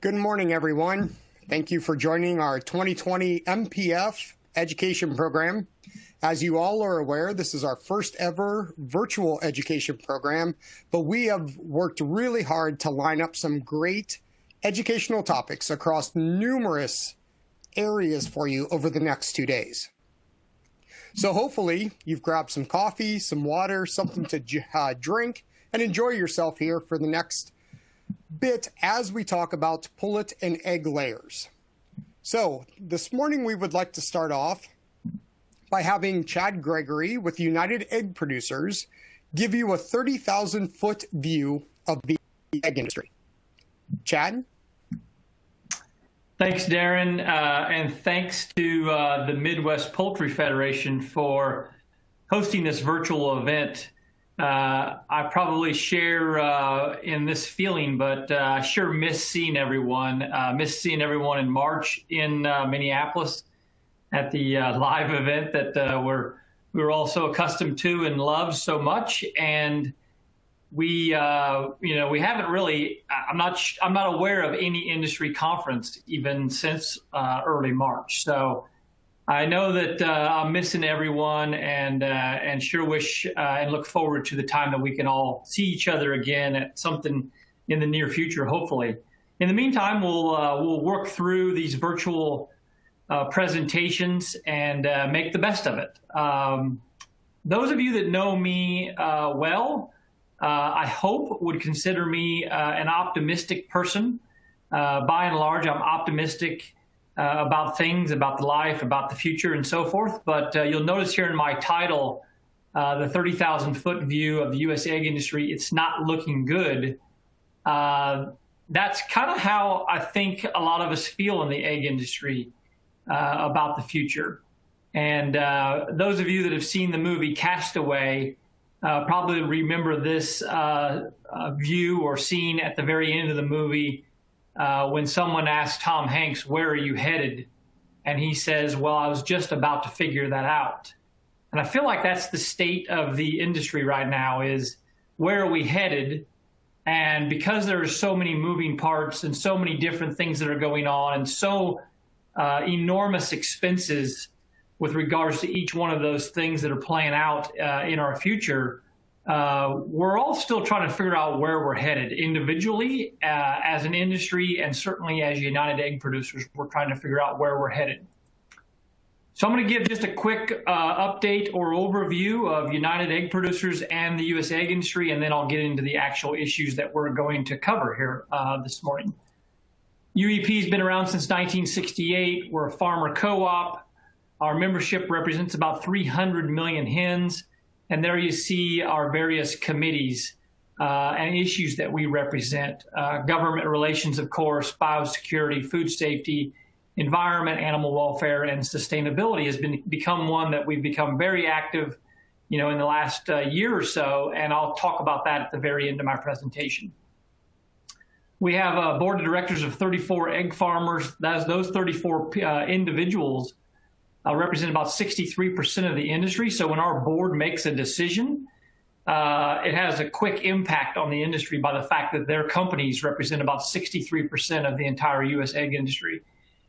Good morning, everyone. Thank you for joining our 2020 MPF education program. As you all are aware, this is our first ever virtual education program, but we have worked really hard to line up some great educational topics across numerous areas for you over the next 2 days. So hopefully you've grabbed some coffee, some water, something to drink, and enjoy yourself here for the next bit as we talk about pullet and egg layers. So this morning we would like to start off by having Chad Gregory with United Egg Producers give you a 30,000-foot view of the egg industry. Chad? Thanks, Darren, and thanks to the Midwest Poultry Federation for hosting this virtual event. I probably share in this feeling, but I sure miss seeing everyone. In March in Minneapolis at the live event that we were all so accustomed to and love so much. And we haven't really. I'm not aware of any industry conference even since early March. So I know that I'm missing everyone, and sure wish and look forward to the time that we can all see each other again at something in the near future, hopefully. In the meantime, we'll work through these virtual presentations and make the best of it. Those of you that know me well, I hope would consider me an optimistic person. By and large, I'm optimistic about things, about the life, about the future, and so forth. But you'll notice here in my title, the 30,000-foot view of the U.S. egg industry, it's not looking good. That's kind of how I think a lot of us feel in the egg industry about the future. And those of you that have seen the movie Castaway probably remember this view or scene at the very end of the movie when someone asks Tom Hanks, "Where are you headed?" And he says, "Well, I was just about to figure that out." And I feel like that's the state of the industry right now, is where are we headed? And because there are so many moving parts and so many different things that are going on and so enormous expenses with regards to each one of those things that are playing out in our future, we're all still trying to figure out where we're headed individually as an industry, and certainly as United Egg Producers, we're trying to figure out where we're headed. So I'm going to give just a quick update or overview of United Egg Producers and the U.S. egg industry, and then I'll get into the actual issues that we're going to cover here this morning. UEP has been around since 1968. We're a farmer co-op. Our membership represents about 300 million hens. And there you see our various committees and issues that we represent. Government relations, of course, biosecurity, food safety, environment, animal welfare, and sustainability has become one that we've become very active, in the last year or so. And I'll talk about that at the very end of my presentation. We have a board of directors of 34 egg farmers. Those 34 individuals represent about 63% of the industry. So when our board makes a decision, it has a quick impact on the industry by the fact that their companies represent about 63% of the entire U.S. egg industry.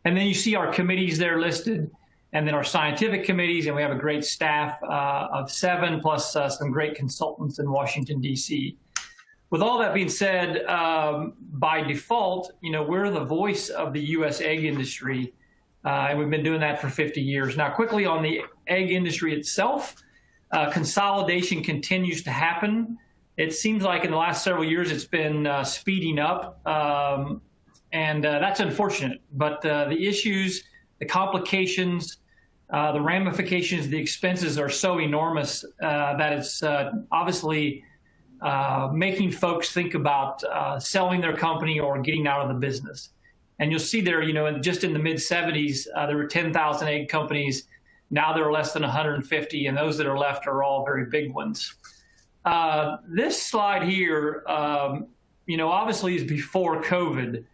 And then you see our committees there listed, and then our scientific committees, and we have a great staff of 7, plus some great consultants in Washington, D.C. With all that being said, by default, we're the voice of the U.S. egg industry. And we've been doing that for 50 years. Now, quickly on the egg industry itself, consolidation continues to happen. It seems like in the last several years it's been speeding up, and that's unfortunate. But the issues, the complications, the ramifications, the expenses are so enormous that it's obviously making folks think about selling their company or getting out of the business. And you'll see there, just in the mid-'70s, there were 10,000 egg companies. Now there are less than 150, and those that are left are all very big ones. This slide here, obviously is before COVID.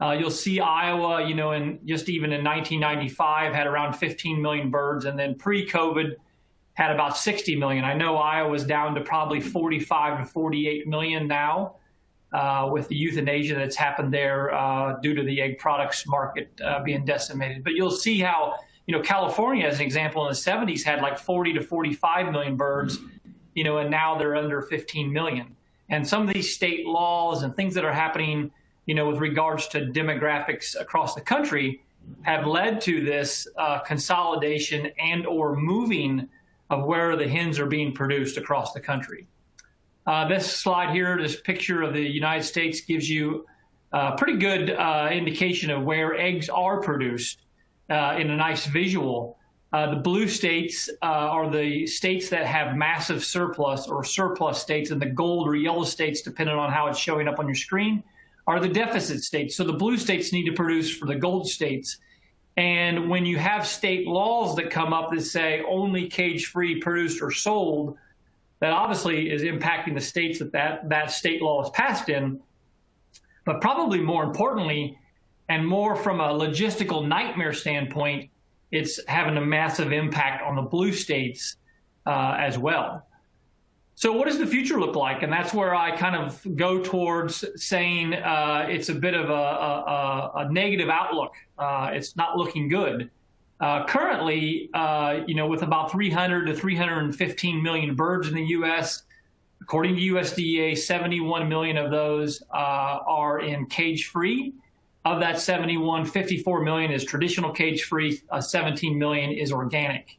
You'll see Iowa, even in 1995, had around 15 million birds, and then pre-COVID had about 60 million. I know Iowa's down to probably 45 to 48 million now. with the euthanasia that's happened there due to the egg products market being decimated. But you'll see how, California, as an example, in the 70s had like 40 to 45 million birds, and now they're under 15 million. And some of these state laws and things that are happening, with regards to demographics across the country have led to this consolidation and or moving of where the hens are being produced across the country. This slide here, this picture of the United States, gives you a pretty good indication of where eggs are produced in a nice visual. The blue states are the states that have massive surplus or surplus states, and the gold or yellow states, depending on how it's showing up on your screen, are the deficit states. So the blue states need to produce for the gold states. And when you have state laws that come up that say only cage-free produced or sold, that obviously is impacting the states that state law is passed in. But probably more importantly, and more from a logistical nightmare standpoint, it's having a massive impact on the blue states as well. So what does the future look like? And that's where I kind of go towards saying it's a bit of a negative outlook. It's not looking good. Currently, with about 300 to 315 million birds in the U.S., according to USDA, 71 million of those are in cage-free. Of that 71, 54 million is traditional cage-free, 17 million is organic.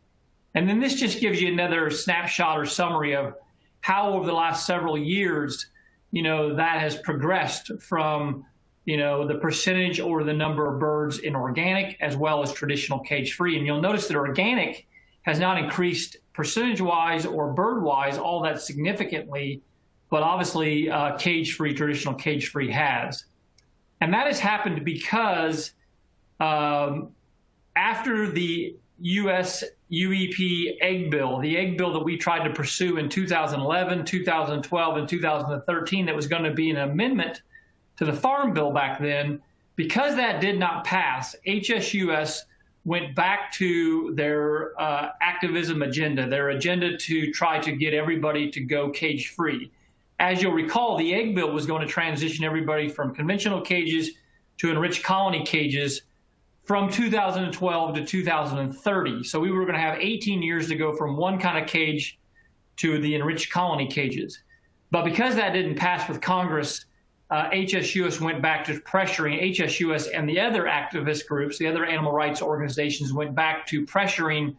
And then this just gives you another snapshot or summary of how over the last several years, that has progressed from, the percentage or the number of birds in organic as well as traditional cage-free. And you'll notice that organic has not increased percentage-wise or bird-wise all that significantly, but obviously traditional cage-free has. And that has happened because after the U.S. UEP egg bill, the egg bill that we tried to pursue in 2011, 2012, and 2013, that was going to be an amendment to the Farm Bill back then, because that did not pass, HSUS went back to their activism agenda, their agenda to try to get everybody to go cage-free. As you'll recall, the egg bill was going to transition everybody from conventional cages to enriched colony cages from 2012 to 2030. So we were going to have 18 years to go from one kind of cage to the enriched colony cages. But because that didn't pass with Congress, HSUS went back to pressuring HSUS, and the other activist groups, the other animal rights organizations, went back to pressuring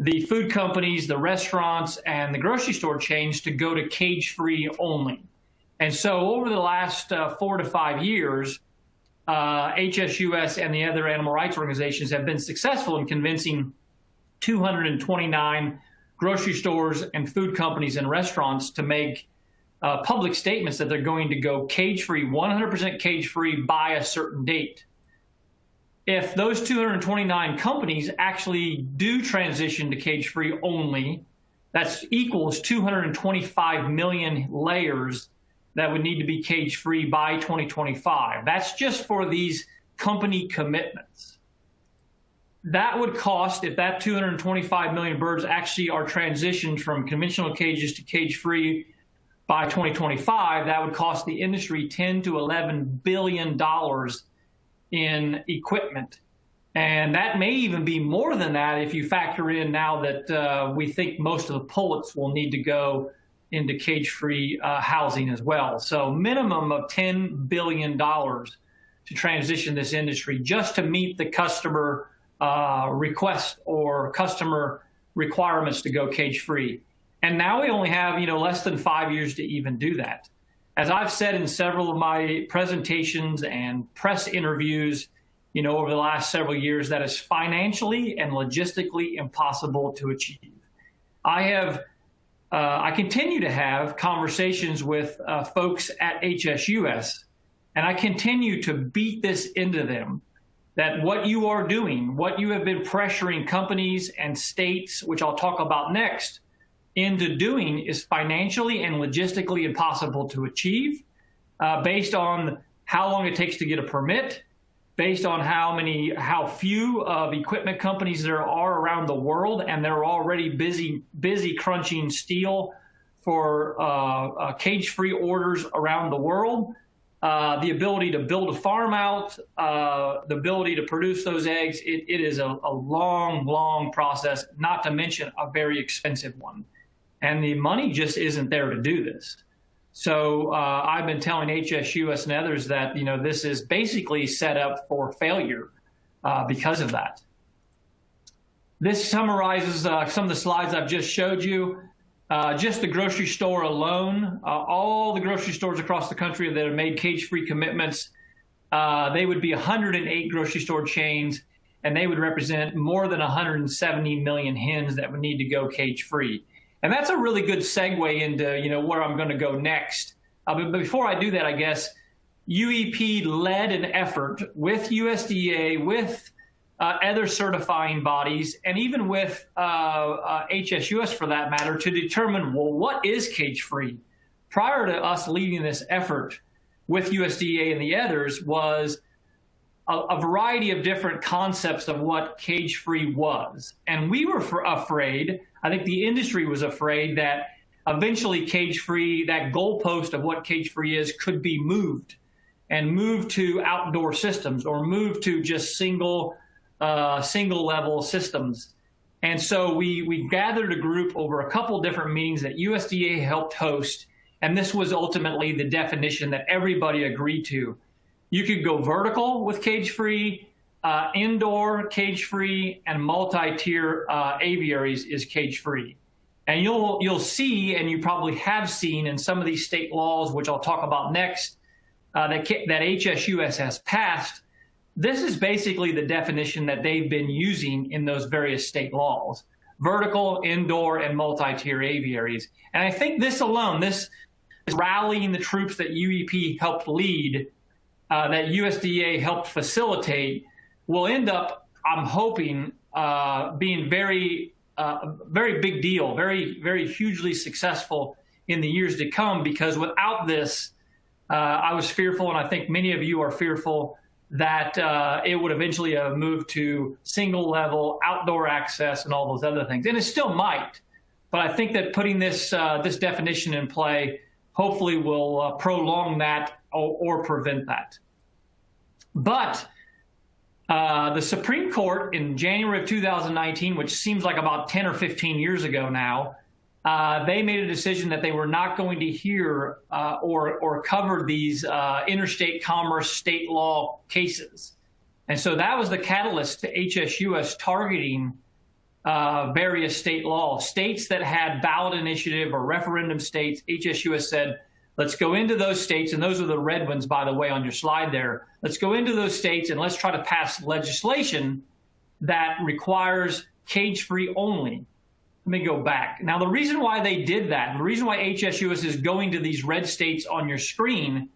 the food companies, the restaurants, and the grocery store chains to go to cage-free only. And so over the last 4 to 5 years, HSUS and the other animal rights organizations have been successful in convincing 229 grocery stores and food companies and restaurants to make public statements that they're going to go cage-free, 100% cage-free by a certain date. If those 229 companies actually do transition to cage-free only, that equals 225 million layers that would need to be cage-free by 2025. That's just for these company commitments. That would cost, if that 225 million birds actually are transitioned from conventional cages to cage-free by 2025, that would cost the industry $10 to $11 billion in equipment. And that may even be more than that if you factor in now that we think most of the pullets will need to go into cage-free housing as well. So minimum of $10 billion to transition this industry just to meet the customer request or customer requirements to go cage-free. And now we only have, less than 5 years to even do that. As I've said in several of my presentations and press interviews, over the last several years, that is financially and logistically impossible to achieve. I continue to have conversations with folks at HSUS, and I continue to beat this into them that what you are doing, what you have been pressuring companies and states, which I'll talk about next, into doing is financially and logistically impossible to achieve based on how long it takes to get a permit, based on how few of equipment companies there are around the world, and they're already busy crunching steel for cage-free orders around the world, the ability to build a farm out, the ability to produce those eggs. It is a long, long process, not to mention a very expensive one. And the money just isn't there to do this. So I've been telling HSUS and others that, this is basically set up for failure because of that. This summarizes some of the slides I've just showed you. Just the grocery store alone, all the grocery stores across the country that have made cage-free commitments, they would be 108 grocery store chains, and they would represent more than 170 million hens that would need to go cage-free. And that's a really good segue into where I'm going to go next. But before I do that, I guess UEP led an effort with USDA, with other certifying bodies, and even with HSUS for that matter, to determine, well, what is cage-free? Prior to us leading this effort with USDA and the others was a variety of different concepts of what cage-free was. And we were afraid, I think the industry was afraid, that eventually cage-free, that goalpost of what cage-free is, could be moved and moved to outdoor systems or moved to just single level systems. And so we gathered a group over a couple different meetings that USDA helped host, and this was ultimately the definition that everybody agreed to. You could go vertical with cage-free, indoor cage-free, and multi-tier aviaries is cage-free. And you'll see, and you probably have seen in some of these state laws, which I'll talk about next, that HSUS has passed. This is basically the definition that they've been using in those various state laws: vertical, indoor, and multi-tier aviaries. And I think this alone, this is rallying the troops that UEP helped lead, that USDA helped facilitate, will end up, I'm hoping, being very big deal, very, very hugely successful in the years to come, because without this, I was fearful, and I think many of you are fearful, that it would eventually move to single level outdoor access and all those other things. And it still might, but I think that putting this definition in play hopefully will prolong that or prevent that. But the Supreme Court in January of 2019, which seems like about 10 or 15 years ago now, they made a decision that they were not going to hear or cover these interstate commerce state law cases. And so that was the catalyst to HSUS targeting various state laws. States that had ballot initiative or referendum states, HSUS said, let's go into those states, and those are the red ones, by the way, on your slide there. Let's go into those states and let's try to pass legislation that requires cage-free only. Let me go back. Now, the reason why they did that, and the reason why HSUS is going to these red states on your screen,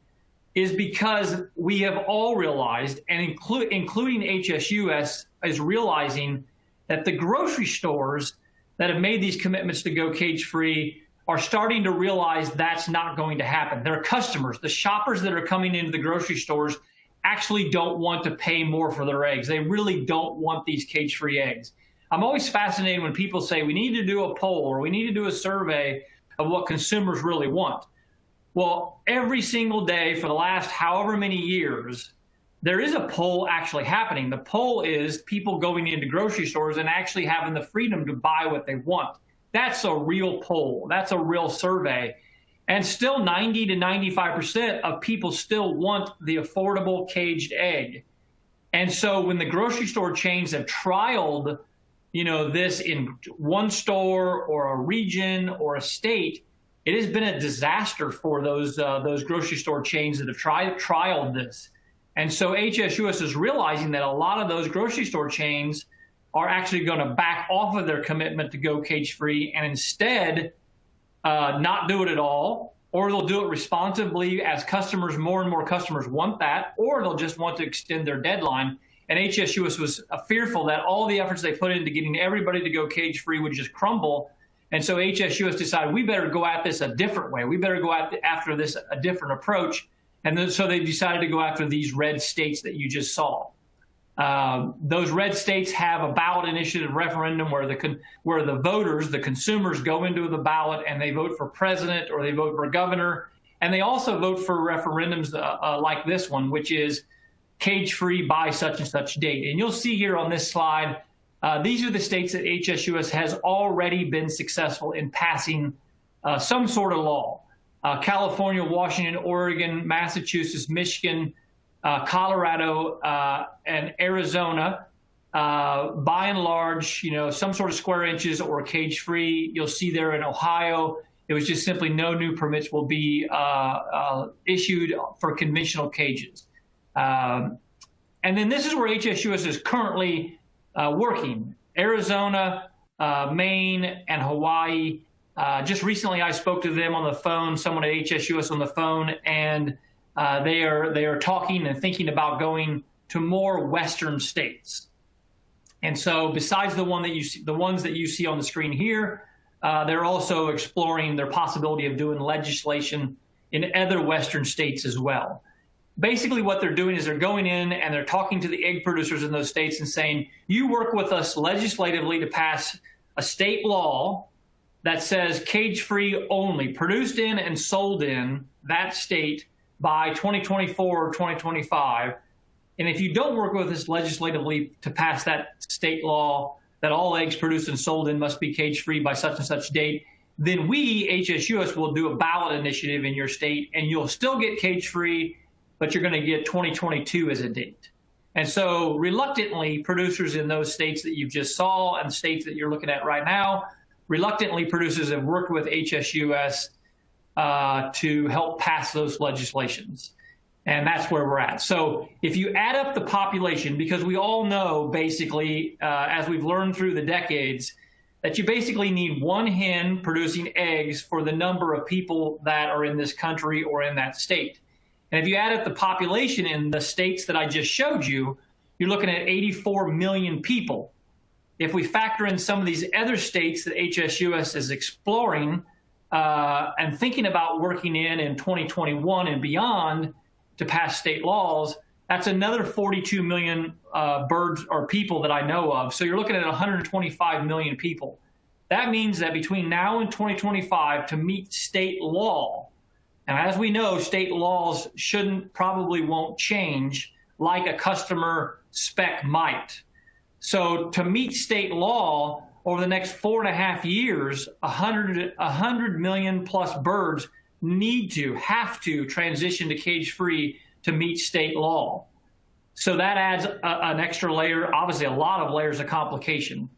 is because we have all realized, and including HSUS, is realizing that the grocery stores that have made these commitments to go cage-free are starting to realize that's not going to happen. Their customers, the shoppers that are coming into the grocery stores, actually don't want to pay more for their eggs. They really don't want these cage-free eggs. I'm always fascinated when people say we need to do a poll or we need to do a survey of what consumers really want. Well, every single day for the last however many years, there is a poll actually happening. The poll is people going into grocery stores and actually having the freedom to buy what they want. That's a real poll. That's a real survey. And still 90 to 95% of people still want the affordable caged egg. And so when the grocery store chains have trialed this in one store or a region or a state, it has been a disaster for those grocery store chains that have trialed this. And so HSUS is realizing that a lot of those grocery store chains are actually going to back off of their commitment to go cage-free and instead not do it at all, or they'll do it responsibly as customers, more and more customers want that, or they'll just want to extend their deadline. And HSUS was fearful that all the efforts they put into getting everybody to go cage-free would just crumble. And so HSUS decided we better go at this a different way. We better go after this a different approach. And so they decided to go after these red states that you just saw. Those red states have a ballot initiative referendum where the voters, the consumers, go into the ballot and they vote for president or they vote for governor. And they also vote for referendums like this one, which is cage-free by such and such date. And you'll see here on this slide, these are the states that HSUS has already been successful in passing some sort of law. California, Washington, Oregon, Massachusetts, Michigan, Colorado, and Arizona, by and large, some sort of square inches or cage-free. You'll see there in Ohio, it was just simply no new permits will be issued for conventional cages. And then this is where HSUS is currently working. Arizona, Maine, and Hawaii. Just recently I spoke to them on the phone, someone at HSUS on the phone, and they are talking and thinking about going to more Western states. And so besides the ones that you see on the screen here, they're also exploring their possibility of doing legislation in other Western states as well. Basically what they're doing is they're going in and they're talking to the egg producers in those states and saying, you work with us legislatively to pass a state law that says cage-free only, produced in and sold in that state by 2024 or 2025. And if you don't work with us legislatively to pass that state law that all eggs produced and sold in must be cage-free by such and such date, then we, HSUS, will do a ballot initiative in your state, and you'll still get cage-free, but you're going to get 2022 as a date. And so reluctantly, producers in those states that you just saw and states that you're looking at right now, reluctantly, producers have worked with HSUS to help pass those legislations. And that's where we're at. So if you add up the population, because we all know basically, as we've learned through the decades, that you basically need one hen producing eggs for the number of people that are in this country or in that state. And if you add up the population in the states that I just showed you, you're looking at 84 million people. If we factor in some of these other states that HSUS is exploring and thinking about working in 2021 and beyond to pass state laws, that's another 42 million birds or people that I know of. So you're looking at 125 million people. That means that between now and 2025, to meet state law, and as we know, state laws probably won't change like a customer spec might. So to meet state law over the next 4.5 years, 100 million plus birds have to transition to cage-free to meet state law. So that adds an extra layer, obviously a lot of layers of complication.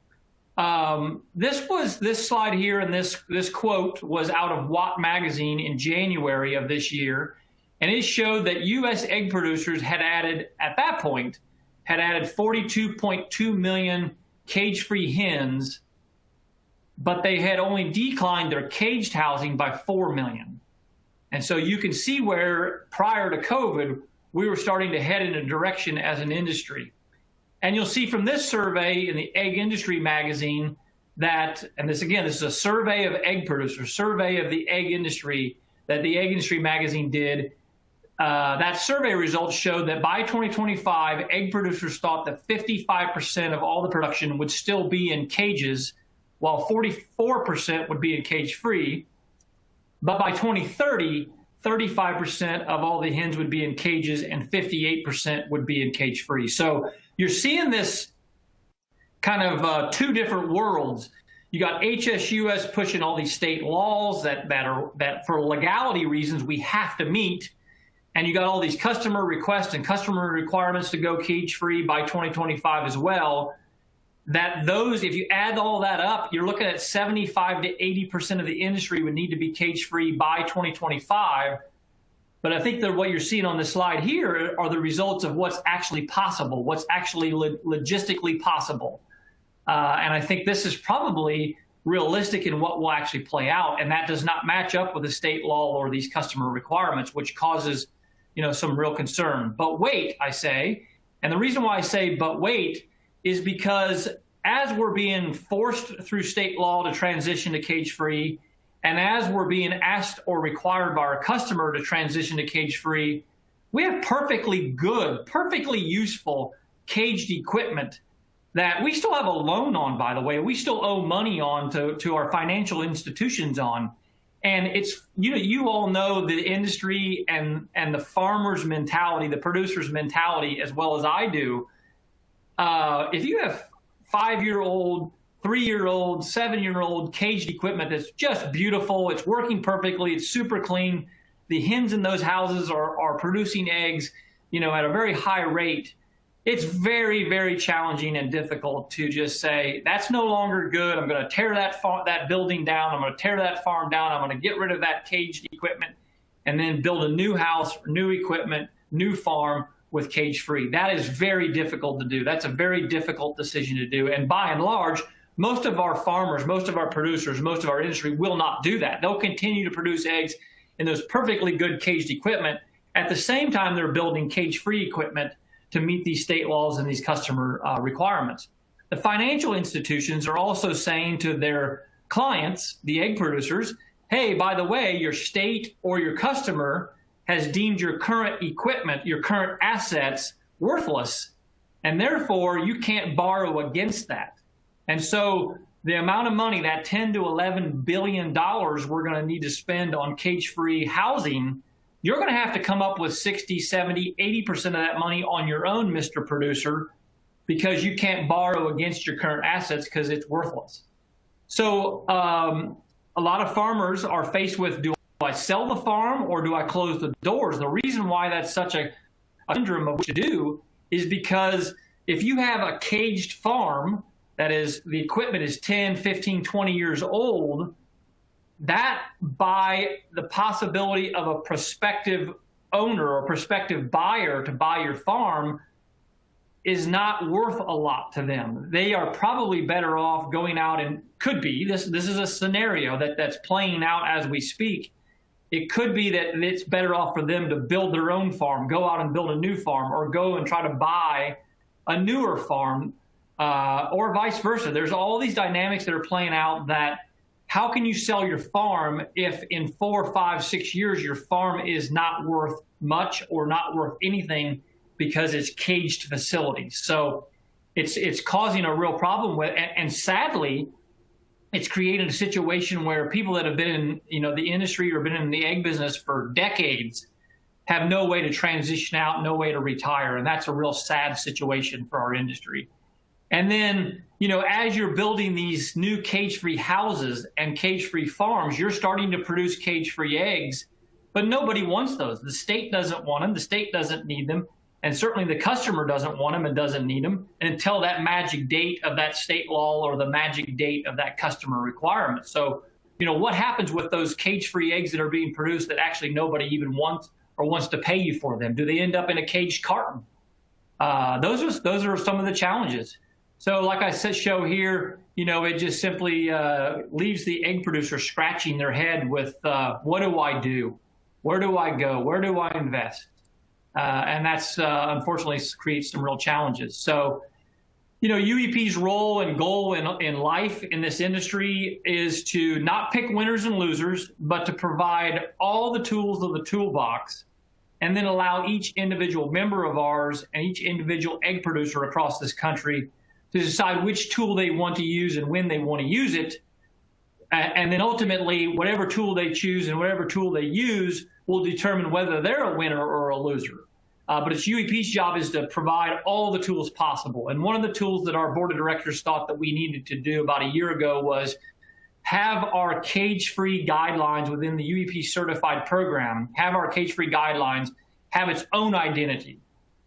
This slide here and this quote was out of Watt magazine in January of this year, and it showed that U.S. egg producers had added 42.2 million cage-free hens, but they had only declined their caged housing by 4 million. And so you can see where prior to COVID, we were starting to head in a direction as an industry. And you'll see from this survey in the Egg Industry magazine that, and this is a survey of egg producers, survey of the egg industry that the Egg Industry magazine did. That survey results showed that by 2025, egg producers thought that 55% of all the production would still be in cages, while 44% would be in cage-free. But by 2030, 35% of all the hens would be in cages and 58% would be in cage-free. So you're seeing this kind of two different worlds. You got HSUS pushing all these state laws that for legality reasons we have to meet, and you got all these customer requests and customer requirements to go cage-free by 2025 as well. If you add all that up, you're looking at 75 to 80% of the industry would need to be cage-free by 2025. But I think that what you're seeing on this slide here are the results of what's actually possible, what's actually logistically possible. And I think this is probably realistic in what will actually play out. And that does not match up with the state law or these customer requirements, which causes, some real concern. But wait, I say, and the reason why I say but wait is because as we're being forced through state law to transition to cage-free, and as we're being asked or required by our customer to transition to cage-free, we have perfectly good, perfectly useful caged equipment that we still have a loan on, by the way. We still owe money on to our financial institutions on. And it's, you all know the industry and the farmer's mentality, the producer's mentality, as well as I do. If you have 5-year-old, 3-year-old, 7-year-old caged equipment that's just beautiful, it's working perfectly, it's super clean, the hens in those houses are producing eggs, at a very high rate, it's very, very challenging and difficult to just say, that's no longer good. I'm going to tear that building down. I'm going to tear that farm down. I'm going to get rid of that caged equipment and then build a new house, new equipment, new farm with cage-free. That is very difficult to do. That's a very difficult decision to do. And by and large, most of our farmers, most of our producers, most of our industry will not do that. They'll continue to produce eggs in those perfectly good caged equipment. At the same time, they're building cage-free equipment to meet these state laws and these customer requirements. The financial institutions are also saying to their clients, the egg producers, hey, by the way, your state or your customer has deemed your current equipment, your current assets worthless, and therefore you can't borrow against that. And so the amount of money, that $10 to $11 billion we're going to need to spend on cage-free housing, you're going to have to come up with 60, 70, 80% of that money on your own, Mr. Producer, because you can't borrow against your current assets because it's worthless. So a lot of farmers are faced with, do I sell the farm or do I close the doors? The reason why that's such a conundrum of what to do is because if you have a caged farm, that is, the equipment is 10, 15, 20 years old, that by the possibility of a prospective owner or prospective buyer to buy your farm is not worth a lot to them. They are probably better off going out and could be, this is a scenario that's playing out as we speak. It could be that it's better off for them to build their own farm, go out and build a new farm, or go and try to buy a newer farm, or vice versa. There's all these dynamics that are playing out that how can you sell your farm if in 4, 5, 6 years your farm is not worth much or not worth anything because it's caged facilities? So it's causing a real problem with, and sadly, it's created a situation where people that have been in the industry or been in the egg business for decades have no way to transition out, no way to retire, and that's a real sad situation for our industry. And then, as you're building these new cage-free houses and cage-free farms, you're starting to produce cage-free eggs, but nobody wants those. The state doesn't want them. The state doesn't need them. And certainly the customer doesn't want them and doesn't need them until that magic date of that state law or the magic date of that customer requirement. So, what happens with those cage-free eggs that are being produced that actually nobody even wants or wants to pay you for them? Do they end up in a caged carton? Those are some of the challenges. So like I said, show here, it just simply leaves the egg producer scratching their head with, what do I do? Where do I go? Where do I invest? And that's unfortunately creates some real challenges. So, UEP's role and goal in life in this industry is to not pick winners and losers, but to provide all the tools of the toolbox and then allow each individual member of ours and each individual egg producer across this country to decide which tool they want to use and when they want to use it. And then ultimately, whatever tool they choose and whatever tool they use will determine whether they're a winner or a loser. But it's UEP's job is to provide all the tools possible. And one of the tools that our board of directors thought that we needed to do about a year ago was have our cage-free guidelines within the UEP certified program, have our cage-free guidelines have its own identity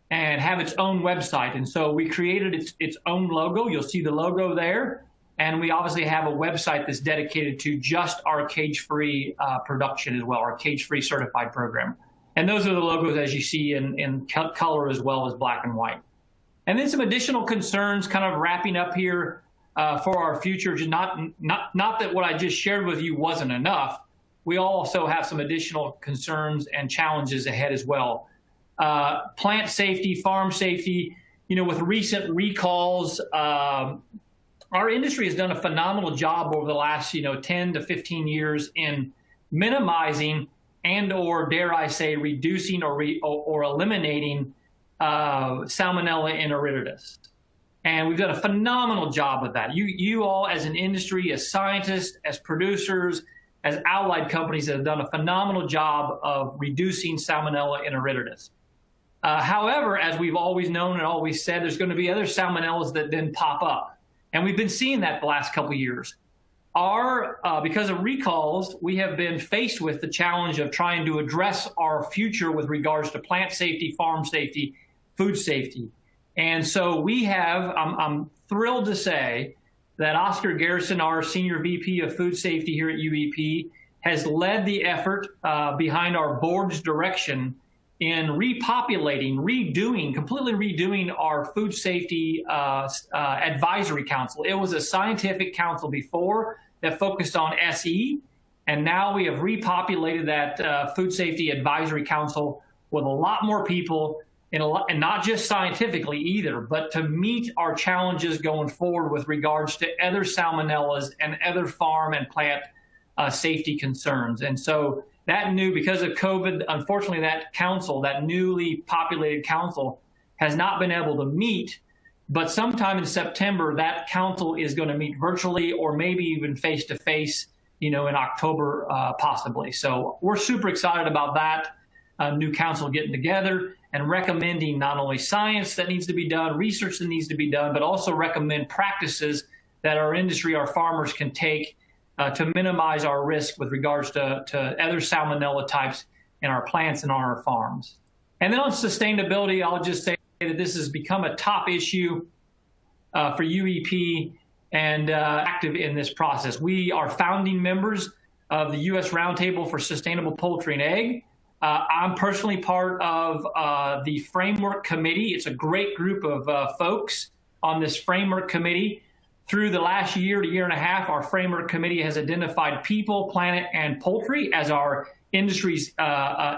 and have its own website. And so we created its own logo. You'll see the logo there. And we obviously have a website that's dedicated to just our cage-free production as well, our cage-free certified program. And those are the logos as you see in color as well as black and white. And then some additional concerns kind of wrapping up here for our future. Not that what I just shared with you wasn't enough. We also have some additional concerns and challenges ahead as well. Plant safety, farm safety, with recent recalls, our industry has done a phenomenal job over the last, 10 to 15 years in minimizing and or, dare I say, reducing or eliminating Salmonella enteritidis. And we've done a phenomenal job of that. You all as an industry, as scientists, as producers, as allied companies have done a phenomenal job of reducing Salmonella enteritidis. However, as we've always known and always said, there's going to be other salmonellas that then pop up. And we've been seeing that the last couple of years. Because of recalls, we have been faced with the challenge of trying to address our future with regards to plant safety, farm safety, food safety. And so we have, I'm thrilled to say that Oscar Garrison, our Senior VP of Food Safety here at UEP, has led the effort behind our board's direction in repopulating, completely redoing our food safety advisory council. It was a scientific council before that focused on SE, and now we have repopulated that food safety advisory council with a lot more people, and not just scientifically either, but to meet our challenges going forward with regards to other salmonellas and other farm and plant safety concerns. And so that because of COVID, unfortunately, that council, that newly populated council, has not been able to meet. But sometime in September, that council is going to meet virtually or maybe even face-to-face, in October possibly. So we're super excited about that new council getting together and recommending not only science that needs to be done, research that needs to be done, but also recommend practices that our industry, our farmers can take to minimize our risk with regards to other salmonella types in our plants and on our farms. And then on sustainability, I'll just say that this has become a top issue for UEP and active in this process. We are founding members of the U.S. Roundtable for Sustainable Poultry and Egg. I'm personally part of the Framework Committee. It's a great group of folks on this Framework Committee. Through the last year to year and a half, our Framework Committee has identified people, planet, and poultry as our industry's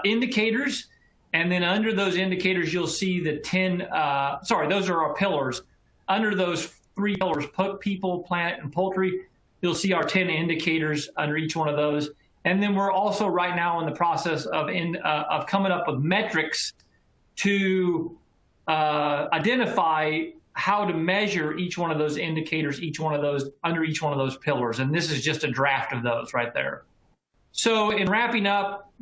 indicators. And then under those indicators, you'll see the 10, those are our pillars. Under those 3 pillars, people, planet, and poultry, you'll see our 10 indicators under each one of those. And then we're also right now in the process of coming up with metrics to identify how to measure each one of those indicators, under each one of those pillars. And this is just a draft of those right there. So in wrapping up,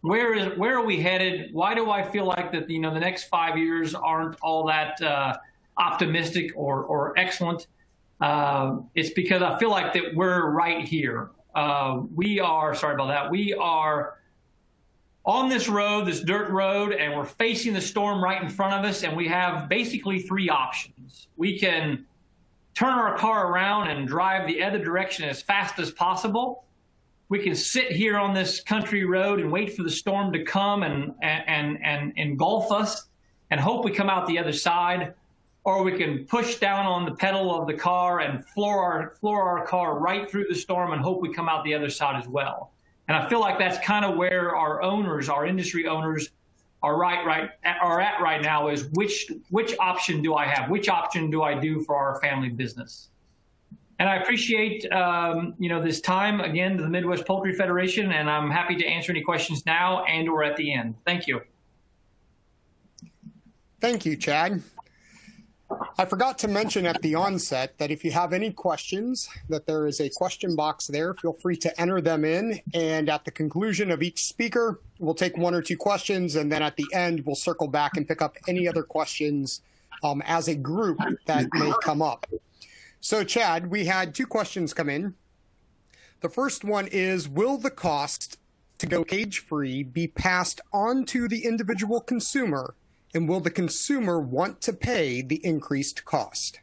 where are we headed? Why do I feel like that the next 5 years aren't all that optimistic or excellent? It's because I feel like that we're right here. We are on this road, this dirt road, and we're facing the storm right in front of us, and we have basically 3 options. We can turn our car around and drive the other direction as fast as possible. We can sit here on this country road and wait for the storm to come and engulf us and hope we come out the other side. Or we can push down on the pedal of the car and floor our car right through the storm and hope we come out the other side as well. And I feel like that's kind of where our owners, our industry owners, are at right now, is which option do I have? Which option do I do for our family business? And I appreciate this time again to the Midwest Poultry Federation, and I'm happy to answer any questions now and or at the end. Thank you. Thank you, Chad. I forgot to mention at the onset that if you have any questions, that there is a question box there. Feel free to enter them in. And at the conclusion of each speaker, we'll take 1 or 2 questions. And then at the end, we'll circle back and pick up any other questions as a group that may come up. So, Chad, we had 2 questions come in. The first one is, will the cost to go cage-free be passed on to the individual consumer? And will the consumer want to pay the increased cost?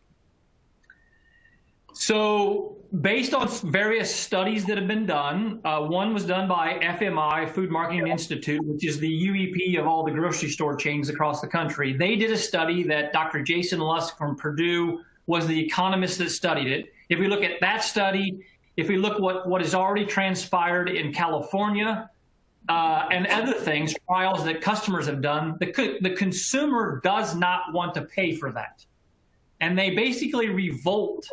So based on various studies that have been done, one was done by FMI, Food Marketing Institute, which is the UEP of all the grocery store chains across the country. They did a study that Dr. Jason Lusk from Purdue was the economist that studied it. If we look at that study, if we look what has already transpired in California, and other things, trials that customers have done, the consumer does not want to pay for that. And they basically revolt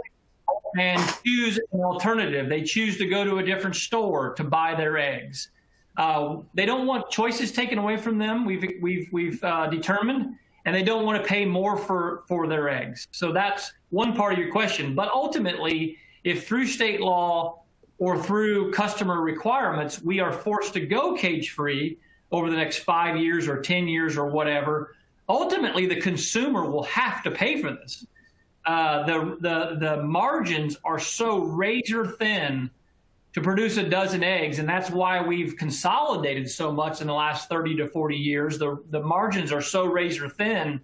and choose an alternative. They choose to go to a different store to buy their eggs. They don't want choices taken away from them, we've determined, and they don't want to pay more for their eggs. So that's one part of your question. But ultimately, if through state law or through customer requirements, we are forced to go cage-free over the next 5 years or 10 years or whatever, ultimately the consumer will have to pay for this. The margins are so razor thin to produce a dozen eggs, and that's why we've consolidated so much in the last 30 to 40 years. The margins are so razor thin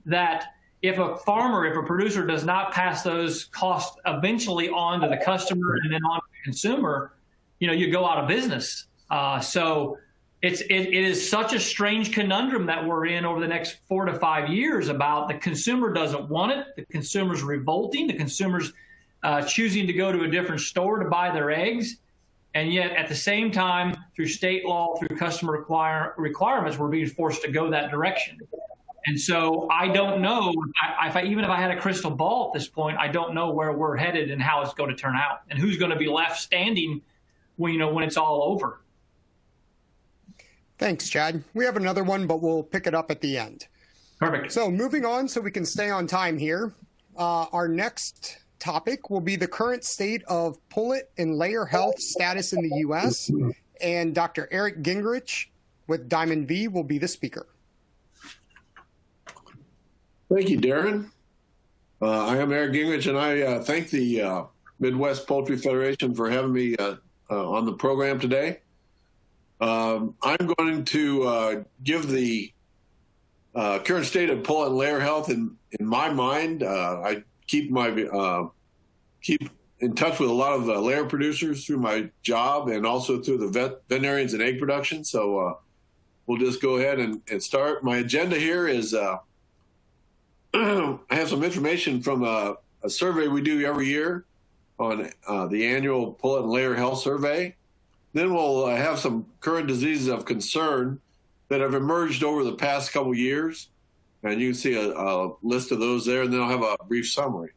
that if a producer does not pass those costs eventually on to the customer and then on to the consumer, you go out of business. So it is such a strange conundrum that we're in over the next 4 to 5 years about the consumer doesn't want it, the consumer's revolting, the consumer's choosing to go to a different store to buy their eggs. And yet at the same time, through state law, through customer requirements, we're being forced to go that direction. And so I don't know, even if I had a crystal ball at this point, I don't know where we're headed and how it's going to turn out and who's going to be left standing when it's all over. Thanks, Chad. We have another one, but we'll pick it up at the end. Perfect. So moving on so we can stay on time here. Our next topic will be the current state of pullet and layer health status in the U.S. And Dr. Eric Gingrich with Diamond V will be the speaker. Thank you, Darren. I am Eric Gingrich, and I thank the Midwest Poultry Federation for having me on the program today. I'm going to give the current state of pullet and layer health in my mind. I keep in touch with a lot of layer producers through my job and also through the veterinarians and egg production. So we'll just go ahead and start. My agenda here is I have some information from a survey we do every year on the annual pullet and layer health survey. Then we'll have some current diseases of concern that have emerged over the past couple of years. And you can see a list of those there, and then I'll have a brief summary.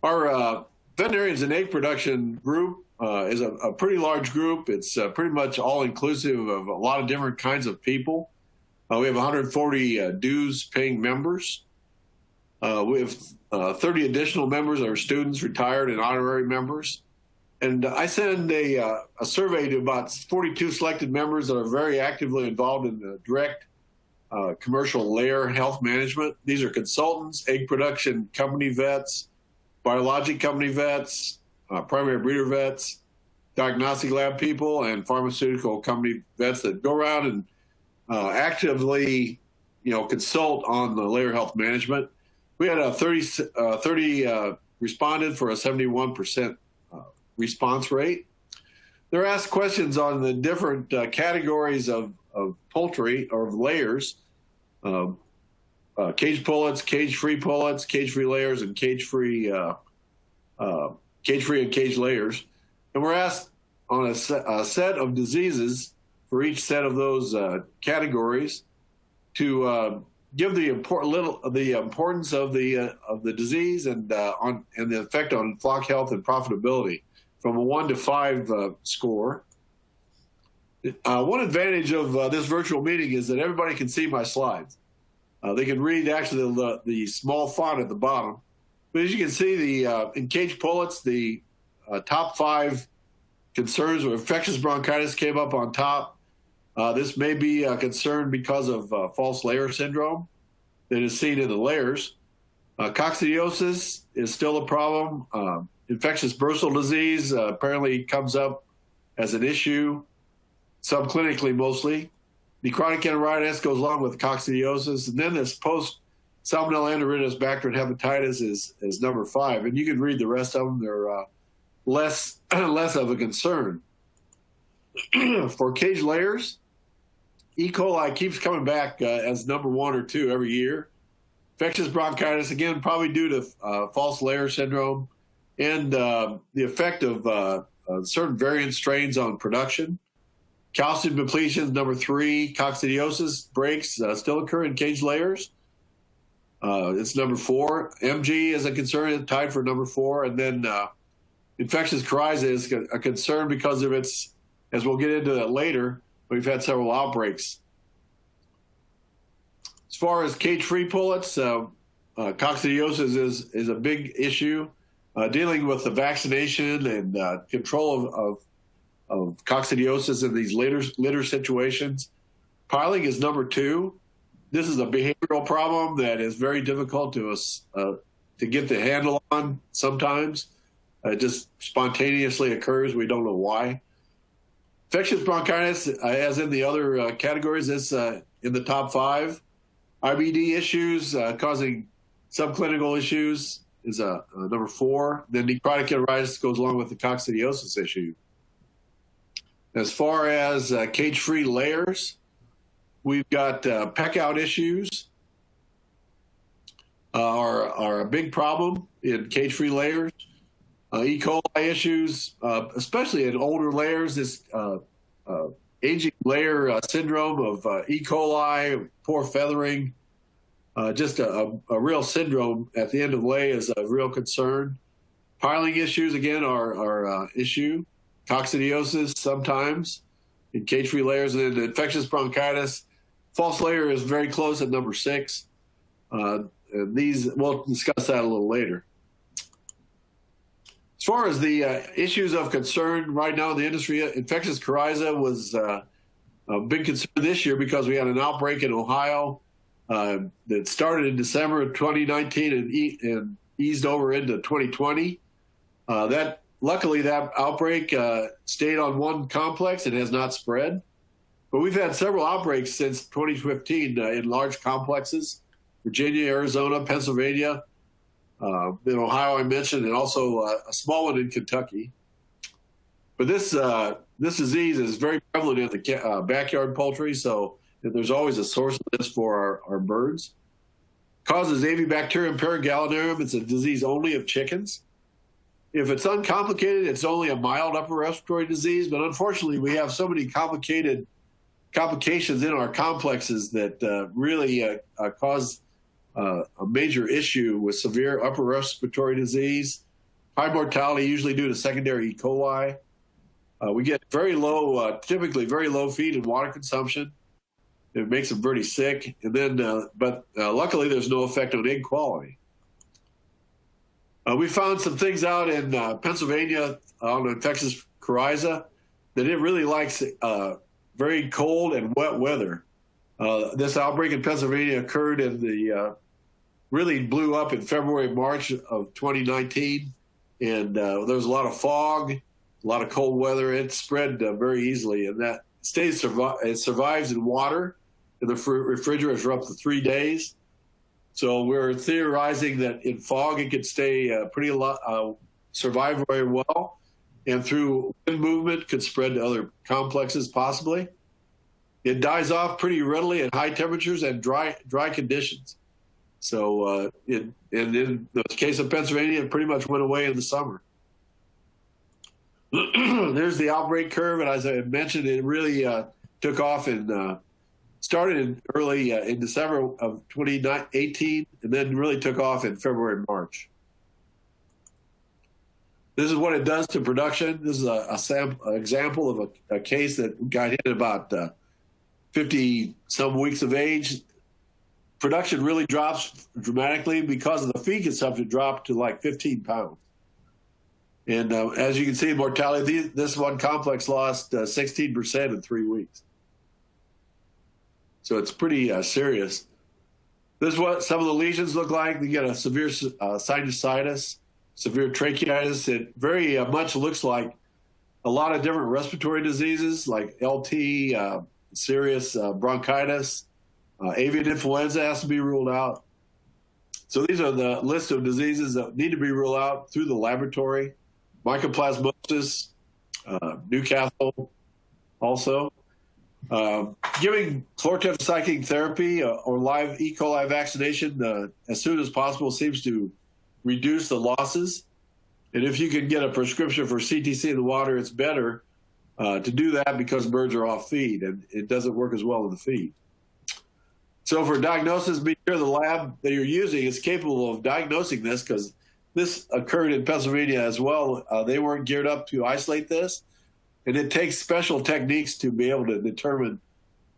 Our veterinarians and egg production group is a pretty large group. It's pretty much all inclusive of a lot of different kinds of people. We have 140 dues-paying members. We have 30 additional members that are students, retired, and honorary members. And I send a survey to about 42 selected members that are very actively involved in the direct commercial layer health management. These are consultants, egg production company vets, biologic company vets, primary breeder vets, diagnostic lab people, and pharmaceutical company vets that go around and actively, consult on the layer health management. We had 30 responded for a 71% response rate. They're asked questions on the different categories of poultry or layers, cage pullets, cage-free pullets, cage-free layers, and cage-free and cage layers. And we're asked on a set of diseases for each set of those categories to give the importance of the disease and the effect on flock health and profitability from a 1 to 5 score. One advantage of this virtual meeting is that everybody can see my slides. They can read actually the small font at the bottom. But as you can see, in cage pullets, the top 5 concerns with infectious bronchitis came up on top. This may be a concern because of false layer syndrome that is seen in the layers. Coccidiosis is still a problem. Infectious bursal disease apparently comes up as an issue, subclinically mostly. The chronic enteritis goes along with coccidiosis. And then this post-salmonella enteritis bacterial hepatitis is number 5. And you can read the rest of them. They're less of a concern. For cage layers, E. coli keeps coming back as number 1 or 2 every year. Infectious bronchitis, again, probably due to false layer syndrome and the effect of certain variant strains on production. Calcium depletion, number 3. Coccidiosis breaks still occur in cage layers. It's number 4. MG is a concern, tied for number 4. And then infectious coryza is a concern because of its, as we'll get into that later, we've had several outbreaks. As far as cage-free pullets, coccidiosis is a big issue. Dealing with the vaccination and control of coccidiosis in these litter situations. Piling is number 2. This is a behavioral problem that is very difficult to get the handle on sometimes. It just spontaneously occurs. We don't know why. Infectious bronchitis, as in the other categories, is in the top 5. IBD issues causing subclinical issues is number 4. Then necrotic enteritis goes along with the coccidiosis issue. As far as cage-free layers, we've got peck-out issues are a big problem in cage-free layers. E. coli issues, especially in older layers, this aging layer syndrome of E. coli, poor feathering, just a real syndrome at the end of lay is a real concern. Piling issues, again, are issue. Coccidiosis sometimes in cage-free layers, and then infectious bronchitis. False layer is very close at number 6. And these, we'll discuss that a little later. As far as the issues of concern right now in the industry, infectious coryza was a big concern this year because we had an outbreak in Ohio that started in December of 2019 and eased over into 2020. Luckily, that outbreak stayed on one complex and has not spread. But we've had several outbreaks since 2015 in large complexes, Virginia, Arizona, Pennsylvania, in Ohio I mentioned, and also a small one in Kentucky. But this disease is very prevalent in the backyard poultry, so there's always a source of this for our birds. Causes Avibacterium paragallinarum. It's a disease only of chickens. If it's uncomplicated, it's only a mild upper respiratory disease, but unfortunately we have so many complications in our complexes that really cause a major issue with severe upper respiratory disease, high mortality, usually due to secondary E. coli. We get very low, typically very low feed and water consumption. It makes them pretty sick. And then, but luckily there's no effect on egg quality. We found some things out in Pennsylvania on infectious coryza that it really likes very cold and wet weather. This outbreak in Pennsylvania occurred in the really blew up in February, March of 2019. And there was a lot of fog, a lot of cold weather. It spread very easily, and that it survives in water in the refrigerator for up to 3 days. So we're theorizing that in fog it could stay survive very well, and through wind movement could spread to other complexes possibly. It dies off pretty readily at high temperatures and dry conditions. So in the case of Pennsylvania, it pretty much went away in the summer. There's the outbreak curve, and as I mentioned, it really took off and started in December of 2018, and then really took off in February and March. This is what it does to production. This is an example of a case that got hit at about 50-some weeks of age. Production really drops dramatically because of the feed consumption dropped to like 15 pounds. And as you can see, mortality, this one complex lost 16% in 3 weeks. So it's pretty serious. This is what some of the lesions look like. You get a severe sinusitis, severe tracheitis. It very much looks like a lot of different respiratory diseases like LT, serious bronchitis, avian influenza has to be ruled out. So these are the list of diseases that need to be ruled out through the laboratory. Mycoplasmosis, Newcastle also. Giving chlorotetracycline therapy or live E. coli vaccination as soon as possible seems to reduce the losses. And if you can get a prescription for CTC in the water, it's better to do that because birds are off feed and it doesn't work as well in the feed. So for diagnosis, be sure the lab that you're using is capable of diagnosing this, because this occurred in Pennsylvania as well. They weren't geared up to isolate this. And it takes special techniques to be able to determine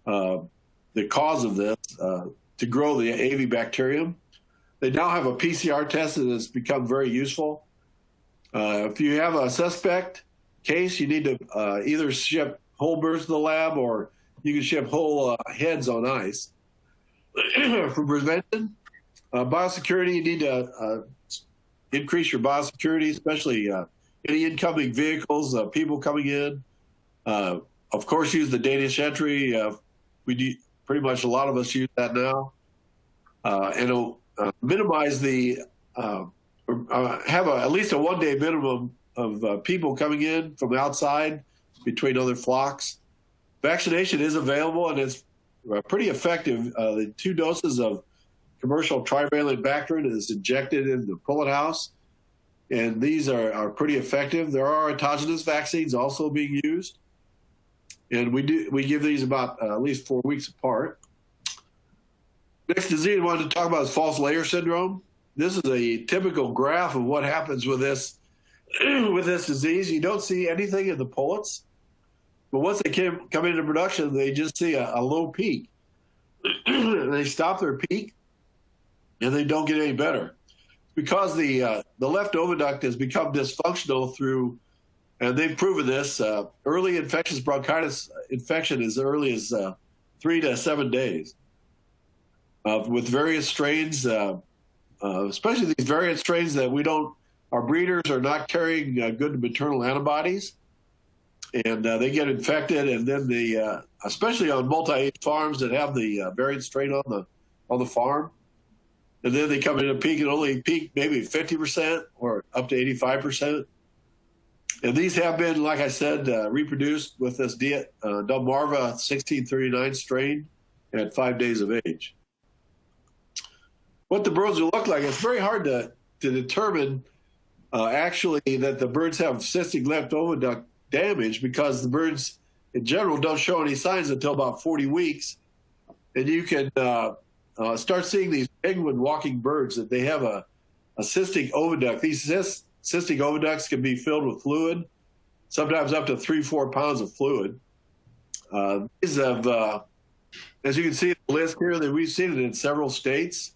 the cause of this to grow the AV bacterium. They now have a PCR test that has become very useful. If you have a suspect case, you need to either ship whole birds to the lab, or you can ship whole heads on ice. For prevention, biosecurity, you need to increase your biosecurity, especially any incoming vehicles, people coming in. Of course, use the Danish entry. We do, pretty much a lot of us use that now. And it'll minimize the, have at least a one-day minimum of people coming in from outside between other flocks. Vaccination is available, and it's pretty effective. The 2 doses of commercial trivalent bacterin is injected in the pullet house, and these are pretty effective. There are autogenous vaccines also being used, and we give these about at least 4 weeks apart. Next disease I wanted to talk about is false layer syndrome. This is a typical graph of what happens with this disease. You don't see anything in the pullets, but once they come into production, they just see a low peak. They stop their peak, and they don't get any better. Because the left oviduct has become dysfunctional through, and they've proven this, early infectious bronchitis infection as early as 3 to 7 days. With various strains, especially these variant strains that our breeders are not carrying good maternal antibodies, and they get infected, and then especially on multi-age farms that have the variant strain on the farm, and then they come in and peak and only peak maybe 50% or up to 85%. And these have been, like I said, reproduced with this Delmarva 1639 strain at 5 days of age. What the birds will look like, it's very hard to determine actually that the birds have cystic left oviduct damage, because the birds in general don't show any signs until about 40 weeks. And you can start seeing these penguin walking birds that they have a cystic oviduct. These cystic oviducts can be filled with fluid, sometimes up to 3-4 pounds of fluid. These have, as you can see in the list here, that we've seen it in several states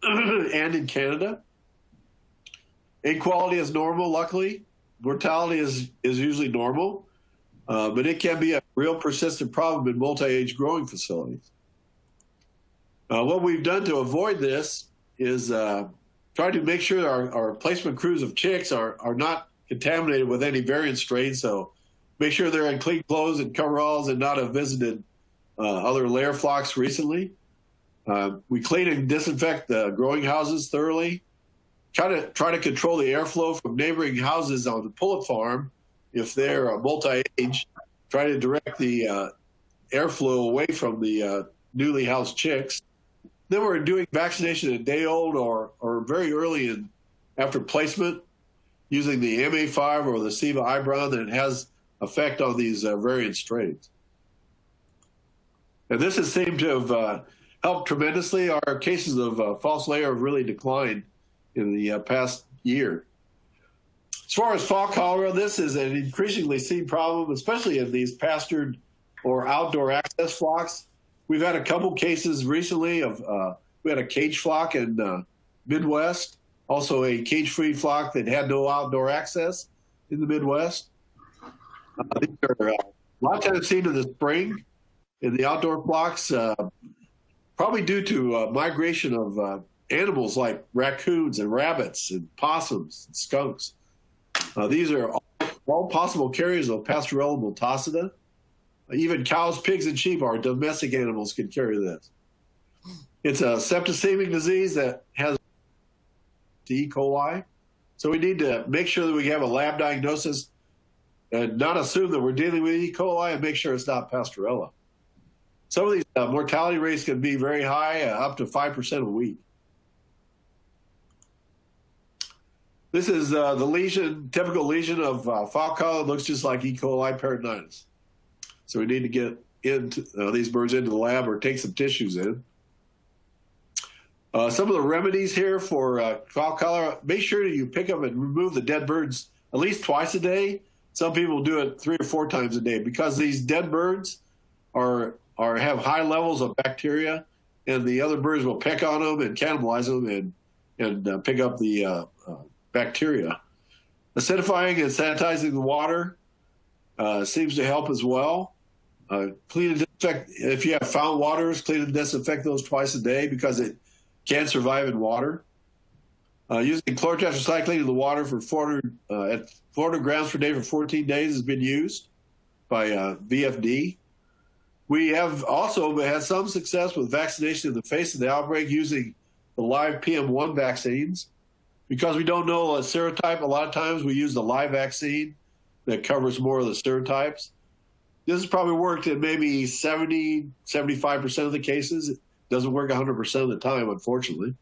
and in Canada. Egg quality is normal, luckily. Mortality is usually normal, but it can be a real persistent problem in multi-age growing facilities. What we've done to avoid this is try to make sure our placement crews of chicks are not contaminated with any variant strains. So make sure they're in clean clothes and coveralls and not have visited other layer flocks recently. We clean and disinfect the growing houses thoroughly. Try to control the airflow from neighboring houses on the pullet farm. If they're multi-age, try to direct the airflow away from the newly housed chicks. Then we're doing vaccination a day old or very early after placement, using the MA5 or the Siva Ibron, that it has effect on these variant strains. And this has seemed to have helped tremendously. Our cases of false layer have really declined in the past year. As far as fall cholera, this is an increasingly seen problem, especially in these pastured or outdoor access flocks. We've had a couple cases recently of, we had a cage flock in Midwest, also a cage-free flock that had no outdoor access in the Midwest. These are a lot of times seen in the spring in the outdoor flocks, probably due to migration of animals like raccoons and rabbits and possums and skunks. These are all possible carriers of Pastorella multocida. Even cows, pigs, and sheep, our domestic animals, can carry this. It's a septicemic disease that has E. coli. So we need to make sure that we have a lab diagnosis and not assume that we're dealing with E. coli, and make sure it's not Pastorella. Some of these mortality rates can be very high, up to 5% a week. This is the lesion, typical lesion of fall cholera. It looks just like E. coli peritonitis. So we need to get into these birds into the lab or take some tissues in. Some of the remedies here for fall cholera: make sure that you pick up and remove the dead birds at least twice a day. Some people do it 3 or 4 times a day, because these dead birds have high levels of bacteria, and the other birds will peck on them and cannibalize them and pick up the bacteria. Acidifying and sanitizing the water seems to help as well. Clean and disinfect, if you have fountain waters, clean and disinfect those twice a day because it can survive in water. Using chlorotetracycline in the water for 400 grams per day for 14 days has been used by VFD. We have also had some success with vaccination in the face of the outbreak using the live PM1 vaccines. Because we don't know a serotype, a lot of times we use the live vaccine that covers more of the serotypes. This has probably worked in maybe 70, 75% of the cases. It doesn't work 100% of the time, unfortunately.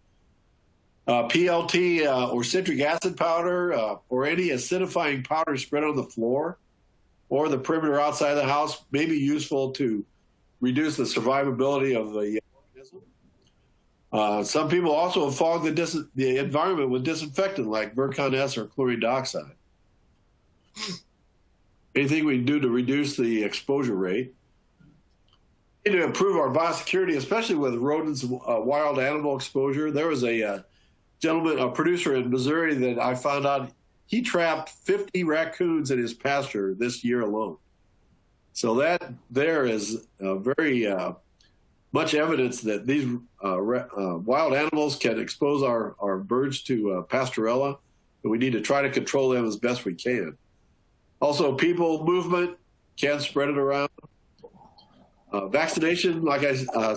PLT or citric acid powder or any acidifying powder spread on the floor or the perimeter outside the house may be useful to reduce the survivability of the organism. Some people also fog the environment with disinfectant like Mercon S or chlorine dioxide. Anything we can do to reduce the exposure rate. To improve our biosecurity, especially with rodents and wild animal exposure. There was a gentleman, a producer in Missouri that I found out he trapped 50 raccoons in his pasture this year alone. So that there is very much evidence that these wild animals can expose our birds to pastorella, and we need to try to control them as best we can. Also, people movement can spread it around. Vaccination, like I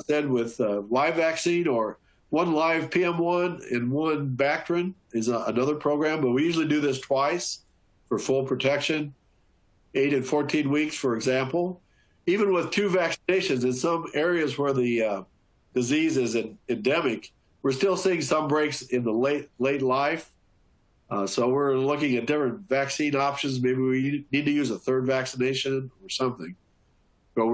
said, with live vaccine or one live PM1 and one Bactrin is another program, but we usually do this twice for full protection, 8 and 14 weeks, for example. Even with 2 vaccinations in some areas where the disease is endemic, we're still seeing some breaks in the late life. So we're looking at different vaccine options. Maybe we need to use a 3rd vaccination or something. But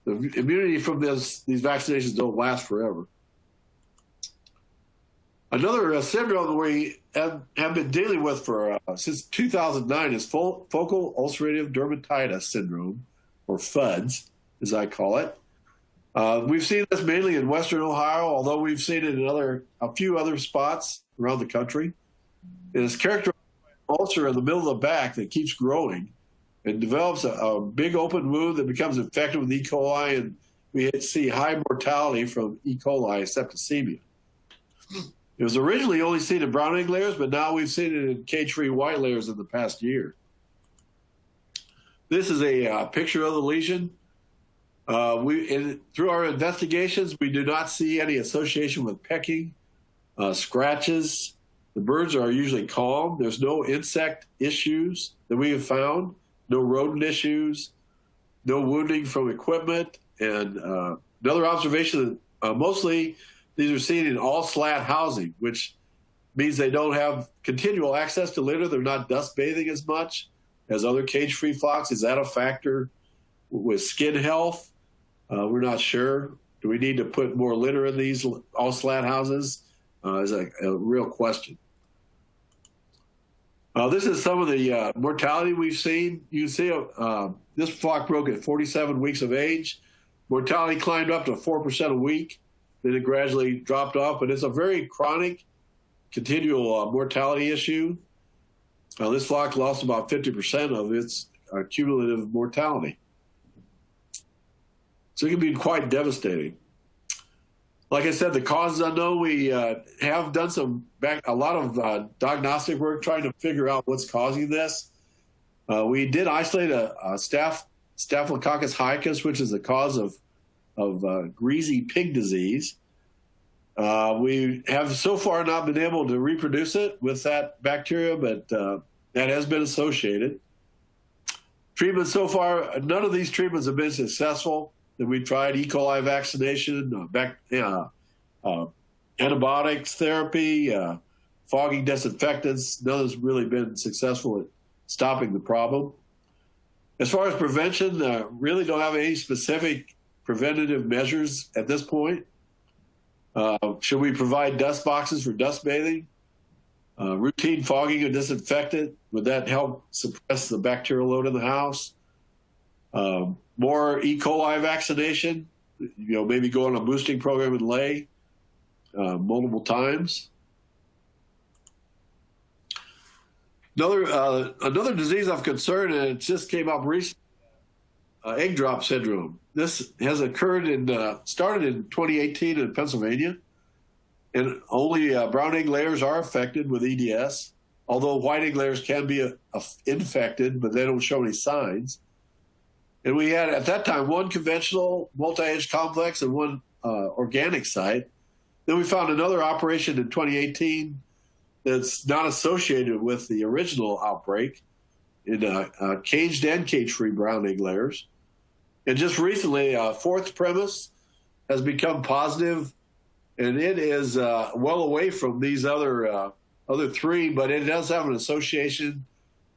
the immunity from these vaccinations don't last forever. Another syndrome we have been dealing with for since 2009 is focal ulcerative dermatitis syndrome, or FUDS, as I call it. We've seen this mainly in Western Ohio, although we've seen it in a few other spots around the country. It is characterized by an ulcer in the middle of the back that keeps growing and develops a big open wound that becomes infected with E. coli, and we see high mortality from E. coli septicemia. It was originally only seen in brown egg layers, but now we've seen it in cage-free white layers in the past year. This is a picture of the lesion. Through our investigations, we do not see any association with pecking, scratches. The birds are usually calm. There's no insect issues that we have found, no rodent issues, no wounding from equipment. And another observation, mostly these are seen in all slat housing, which means they don't have continual access to litter. They're not dust bathing as much as other cage-free flocks. Is that a factor with skin health? We're not sure. Do we need to put more litter in these all slat houses? Is a real question. This is some of the mortality we've seen. You see this flock broke at 47 weeks of age. Mortality climbed up to 4% a week. Then it gradually dropped off, but it's a very chronic, continual mortality issue. This flock lost about 50% of its cumulative mortality. So it can be quite devastating. Like I said, the cause is unknown. We have done a lot of diagnostic work trying to figure out what's causing this. We did isolate a Staphylococcus hycus, which is the cause of greasy pig disease. We have so far not been able to reproduce it with that bacteria, but that has been associated. Treatment so far, none of these treatments have been successful. That we tried E. coli vaccination, antibiotics therapy, fogging disinfectants. None has really been successful at stopping the problem. As far as prevention, really don't have any specific preventative measures at this point. Should we provide dust boxes for dust bathing? Routine fogging and disinfectant, would that help suppress the bacterial load in the house? More E. coli vaccination. maybe go on a boosting program and lay multiple times. Another disease of concern, and it just came up recently, egg drop syndrome. This has occurred started in 2018 in Pennsylvania, and only brown egg layers are affected with EDS, although white egg layers can be infected, but they don't show any signs. And we had, at that time, one conventional multi-edge complex and one organic site. Then we found another operation in 2018 that's not associated with the original outbreak in caged and cage-free brown egg layers. And just recently, fourth premise has become positive, and it is well away from these other three, but it does have an association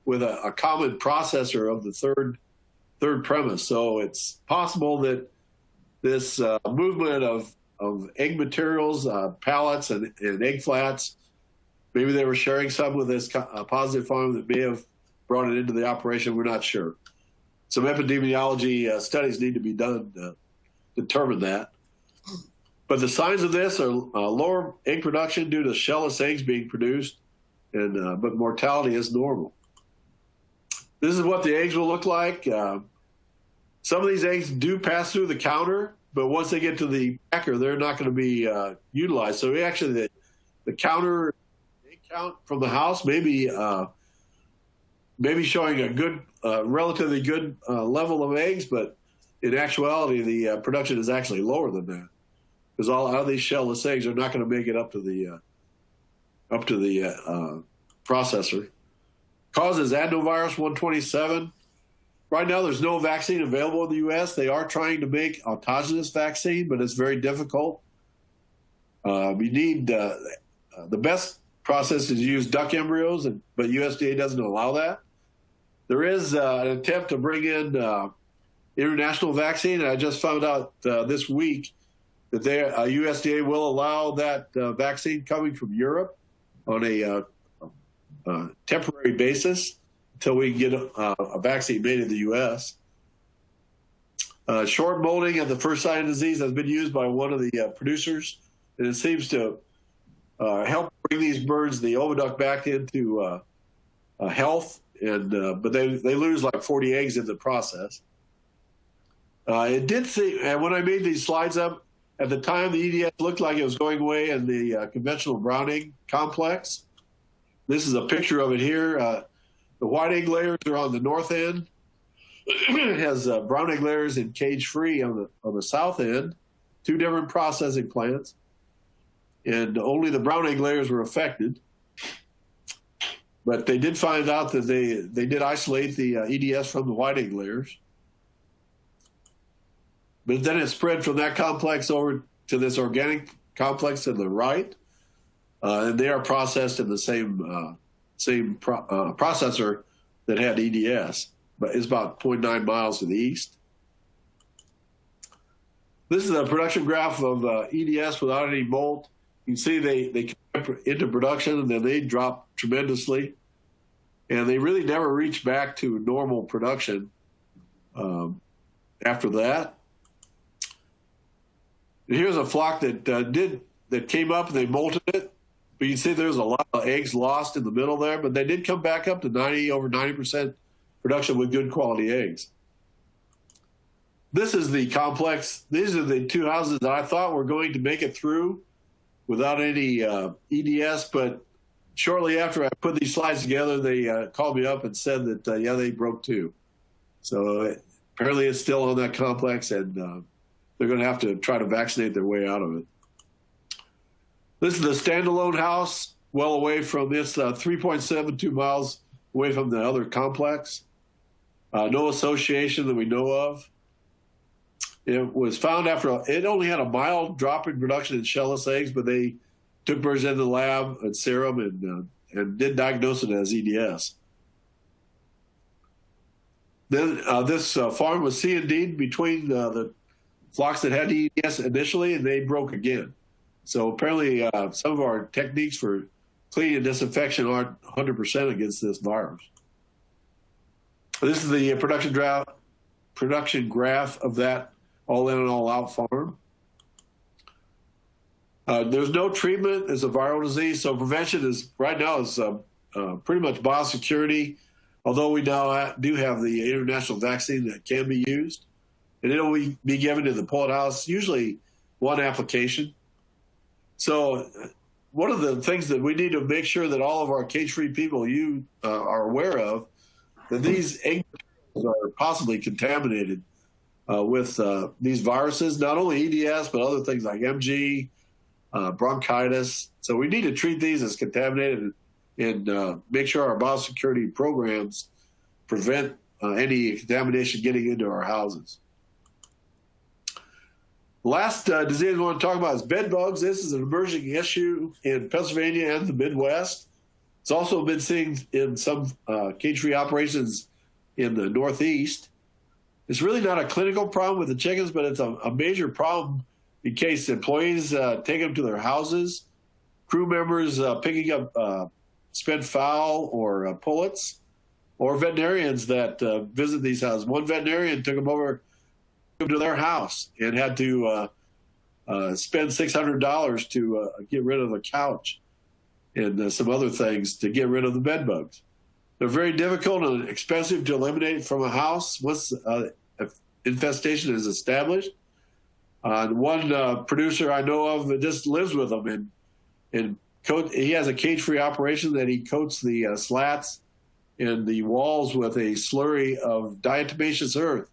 with a common processor of the third premise. So it's possible that this movement of egg materials, pallets, and egg flats, maybe they were sharing some with this positive farm that may have brought it into the operation. We're not sure. Some epidemiology studies need to be done to determine that. But the signs of this are lower egg production due to shellless eggs being produced, but mortality is normal. This is what the eggs will look like. Some of these eggs do pass through the counter, but once they get to the packer, they're not going to be utilized. So actually, the counter egg count from the house may be showing a good, relatively good level of eggs, but in actuality, the production is actually lower than that, because all of these shellless eggs are not going to make it up to the processor. Causes adenovirus 127. Right now, there's no vaccine available in the U.S. They are trying to make autogenous vaccine, but it's very difficult. We need the best process is to use duck embryos, but USDA doesn't allow that. There is an attempt to bring in international vaccine, and I just found out this week that USDA will allow that vaccine coming from Europe on a temporary basis until we can get a vaccine made in the U.S. Short molding of the first sign of disease has been used by one of the producers, and it seems to help bring these birds, the oviduct, back into health. But they lose like 40 eggs in the process. It did see, and when I made these slides up, at the time the EDS looked like it was going away in the conventional brown egg complex. This is a picture of it here. The white egg layers are on the north end. It has brown egg layers in cage-free on the south end, two different processing plants, and only the brown egg layers were affected. But they did find out that they did isolate the EDS from the white egg layers. But then it spread from that complex over to this organic complex to the right, and they are processed in the same processor that had EDS, but it's about 0.9 miles to the east. This is a production graph of EDS without any molt. You can see they come into production and then they drop tremendously, and they really never reach back to normal production after that. And here's a flock that came up and they molted it. But you can see there's a lot of eggs lost in the middle there, but they did come back up to over 90% production with good quality eggs. This is the complex. These are the two houses that I thought were going to make it through without any EDS, but shortly after I put these slides together, they called me up and said that, yeah, they broke too. So apparently it's still on that complex, and they're going to have to try to vaccinate their way out of it. This is the standalone house, well away from this, 3.72 miles away from the other complex. No association that we know of. It was found it only had a mild drop in production in shellless eggs, but they took birds into the lab and serum and did diagnose it as EDS. Then this farm was C&D'd between the flocks that had EDS initially, and they broke again. So apparently some of our techniques for cleaning and disinfection aren't 100% against this virus. This is the production graph of that all in and all out farm. There's no treatment. It's a viral disease, so prevention is right now is pretty much biosecurity. Although we now do have the international vaccine that can be used, and it'll be given to the pullet house, usually one application. So one of the things that we need to make sure that all of our cage-free people are aware of, that these egg are possibly contaminated with these viruses, not only EDS, but other things like MG, bronchitis. So we need to treat these as contaminated and make sure our biosecurity programs prevent any contamination getting into our houses. Last disease we want to talk about is bed bugs. This is an emerging issue in Pennsylvania and the Midwest. It's also been seen in some cage-free operations in the Northeast. It's really not a clinical problem with the chickens, but it's a major problem in case employees take them to their houses, crew members picking up spent fowl or pullets, or veterinarians that visit these houses. One veterinarian took them over to their house and had to spend $600 to get rid of the couch and some other things to get rid of the bed bugs. They're very difficult and expensive to eliminate from a house once infestation is established. One producer I know of that just lives with them, and he has a cage-free operation that he coats the slats and the walls with a slurry of diatomaceous earth.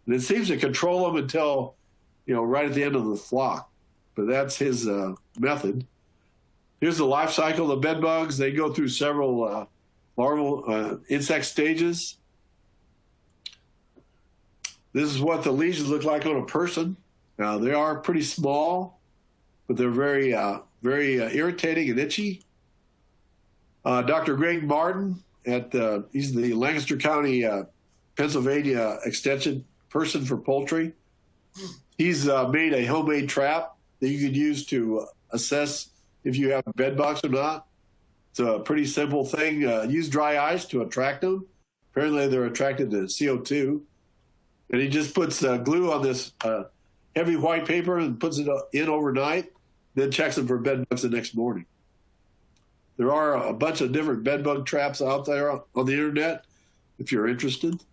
And it seems to control them until, right at the end of the flock. But that's his method. Here's the life cycle of bed bugs. They go through several larval insect stages. This is what the lesions look like on a person. They are pretty small, but they're very irritating and itchy. Dr. Greg Martin, he's the Lancaster County, Pennsylvania Extension person for poultry. He's made a homemade trap that you could use to assess if you have bed bugs or not. It's a pretty simple thing. Use dry ice to attract them. Apparently they're attracted to CO2. And he just puts glue on this heavy white paper and puts it in overnight, then checks them for bed bugs the next morning. There are a bunch of different bed bug traps out there on the internet if you're interested.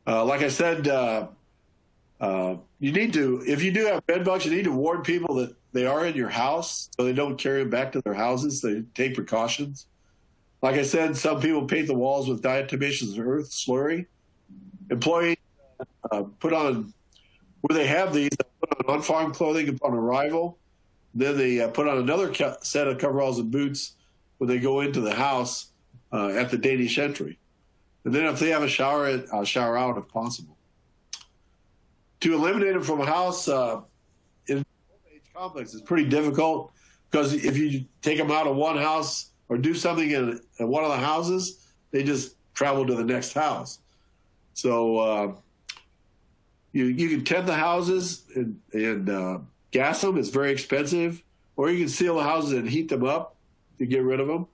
Like I said, you need to, if you do have bed bugs, you need to warn people that they are in your house so they don't carry them back to their houses. They take precautions. Like I said, some people paint the walls with diatomaceous earth slurry. Employees put on, where they have these, they put on on-farm clothing upon arrival. Then they put on another set of coveralls and boots when they go into the house at the Danish entry. And then if they have a shower out if possible. To eliminate them from a house in an old-age complex is pretty difficult, because if you take them out of one house or do something in one of the houses, they just travel to the next house. So you can tent the houses and gas them. It's very expensive. Or you can seal the houses and heat them up to get rid of them.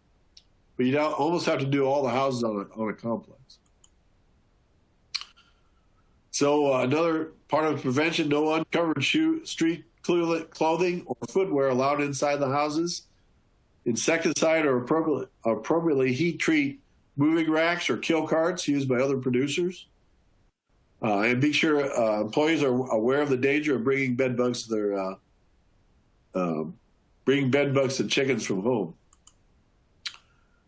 But you almost have to do all the houses on a complex. So another part of prevention, no uncovered street clothing or footwear allowed inside the houses. Insecticide or appropriately heat treat moving racks or kill carts used by other producers. And be sure employees are aware of the danger of bringing bed bugs to chickens from home.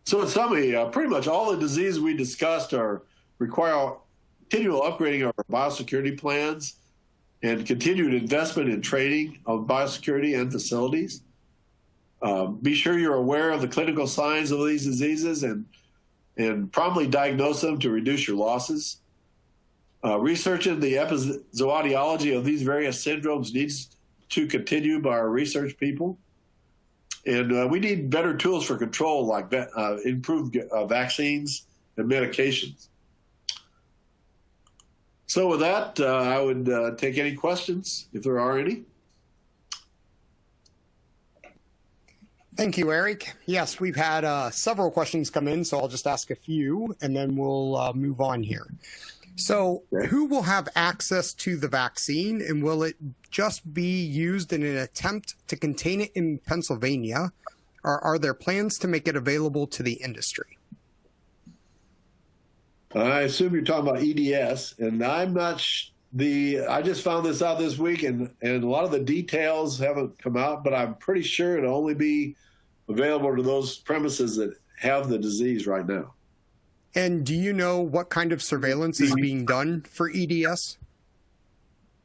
So in summary, pretty much all the diseases we discussed require continual upgrading of our biosecurity plans and continued investment in training of biosecurity and facilities. Be sure you're aware of the clinical signs of these diseases and promptly diagnose them to reduce your losses. Researching the epizootiology of these various syndromes needs to continue by our research people. And we need better tools for control, like improved vaccines and medications. So with that, I would take any questions, if there are any. Thank you, Eric. Yes, we've had several questions come in, so I'll just ask a few, and then we'll move on here. So Okay. who will have access to the vaccine, and will it just be used in an attempt to contain it in Pennsylvania, or are there plans to make it available to the industry? I assume you're talking about EDS, and I'm not. I just found this out this week, and a lot of the details haven't come out, but I'm pretty sure it'll only be available to those premises that have the disease right now. And do you know what kind of surveillance is being done for EDS?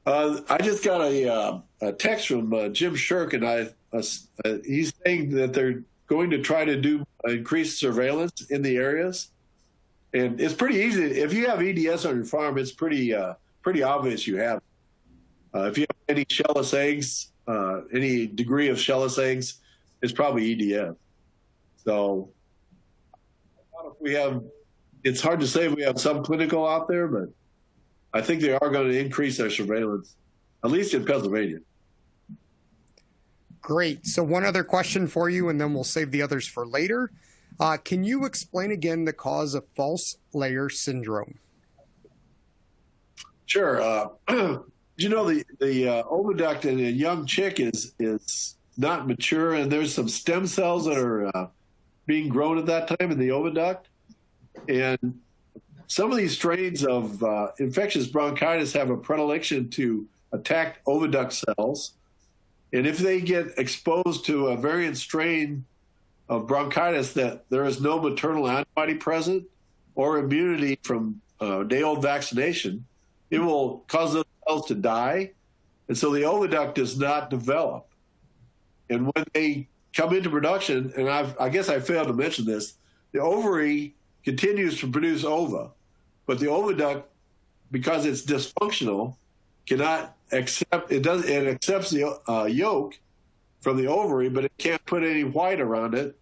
I just got a text from Jim Shirk, and he's saying that they're going to try to do increased surveillance in the areas. And it's pretty easy. If you have EDS on your farm, it's pretty obvious you have. If you have any shellless eggs, any degree of shellless eggs, it's probably EDS. So it's hard to say if we have some clinical out there, but I think they are going to increase their surveillance, at least in Pennsylvania. Great. So one other question for you, and then we'll save the others for later. Can you explain again the cause of false layer syndrome? Sure. You know, the oviduct in a young chick is not mature, and there's some stem cells that are being grown at that time in the oviduct. And some of these strains of infectious bronchitis have a predilection to attack oviduct cells. And if they get exposed to a variant strain of bronchitis that there is no maternal antibody present or immunity from day-old vaccination, it will cause those cells to die. And so the oviduct does not develop. And when they come into production, and I guess I failed to mention this, the ovary continues to produce ova, but the oviduct, because it's dysfunctional, cannot accept it. It accepts the yolk from the ovary, but it can't put any white around it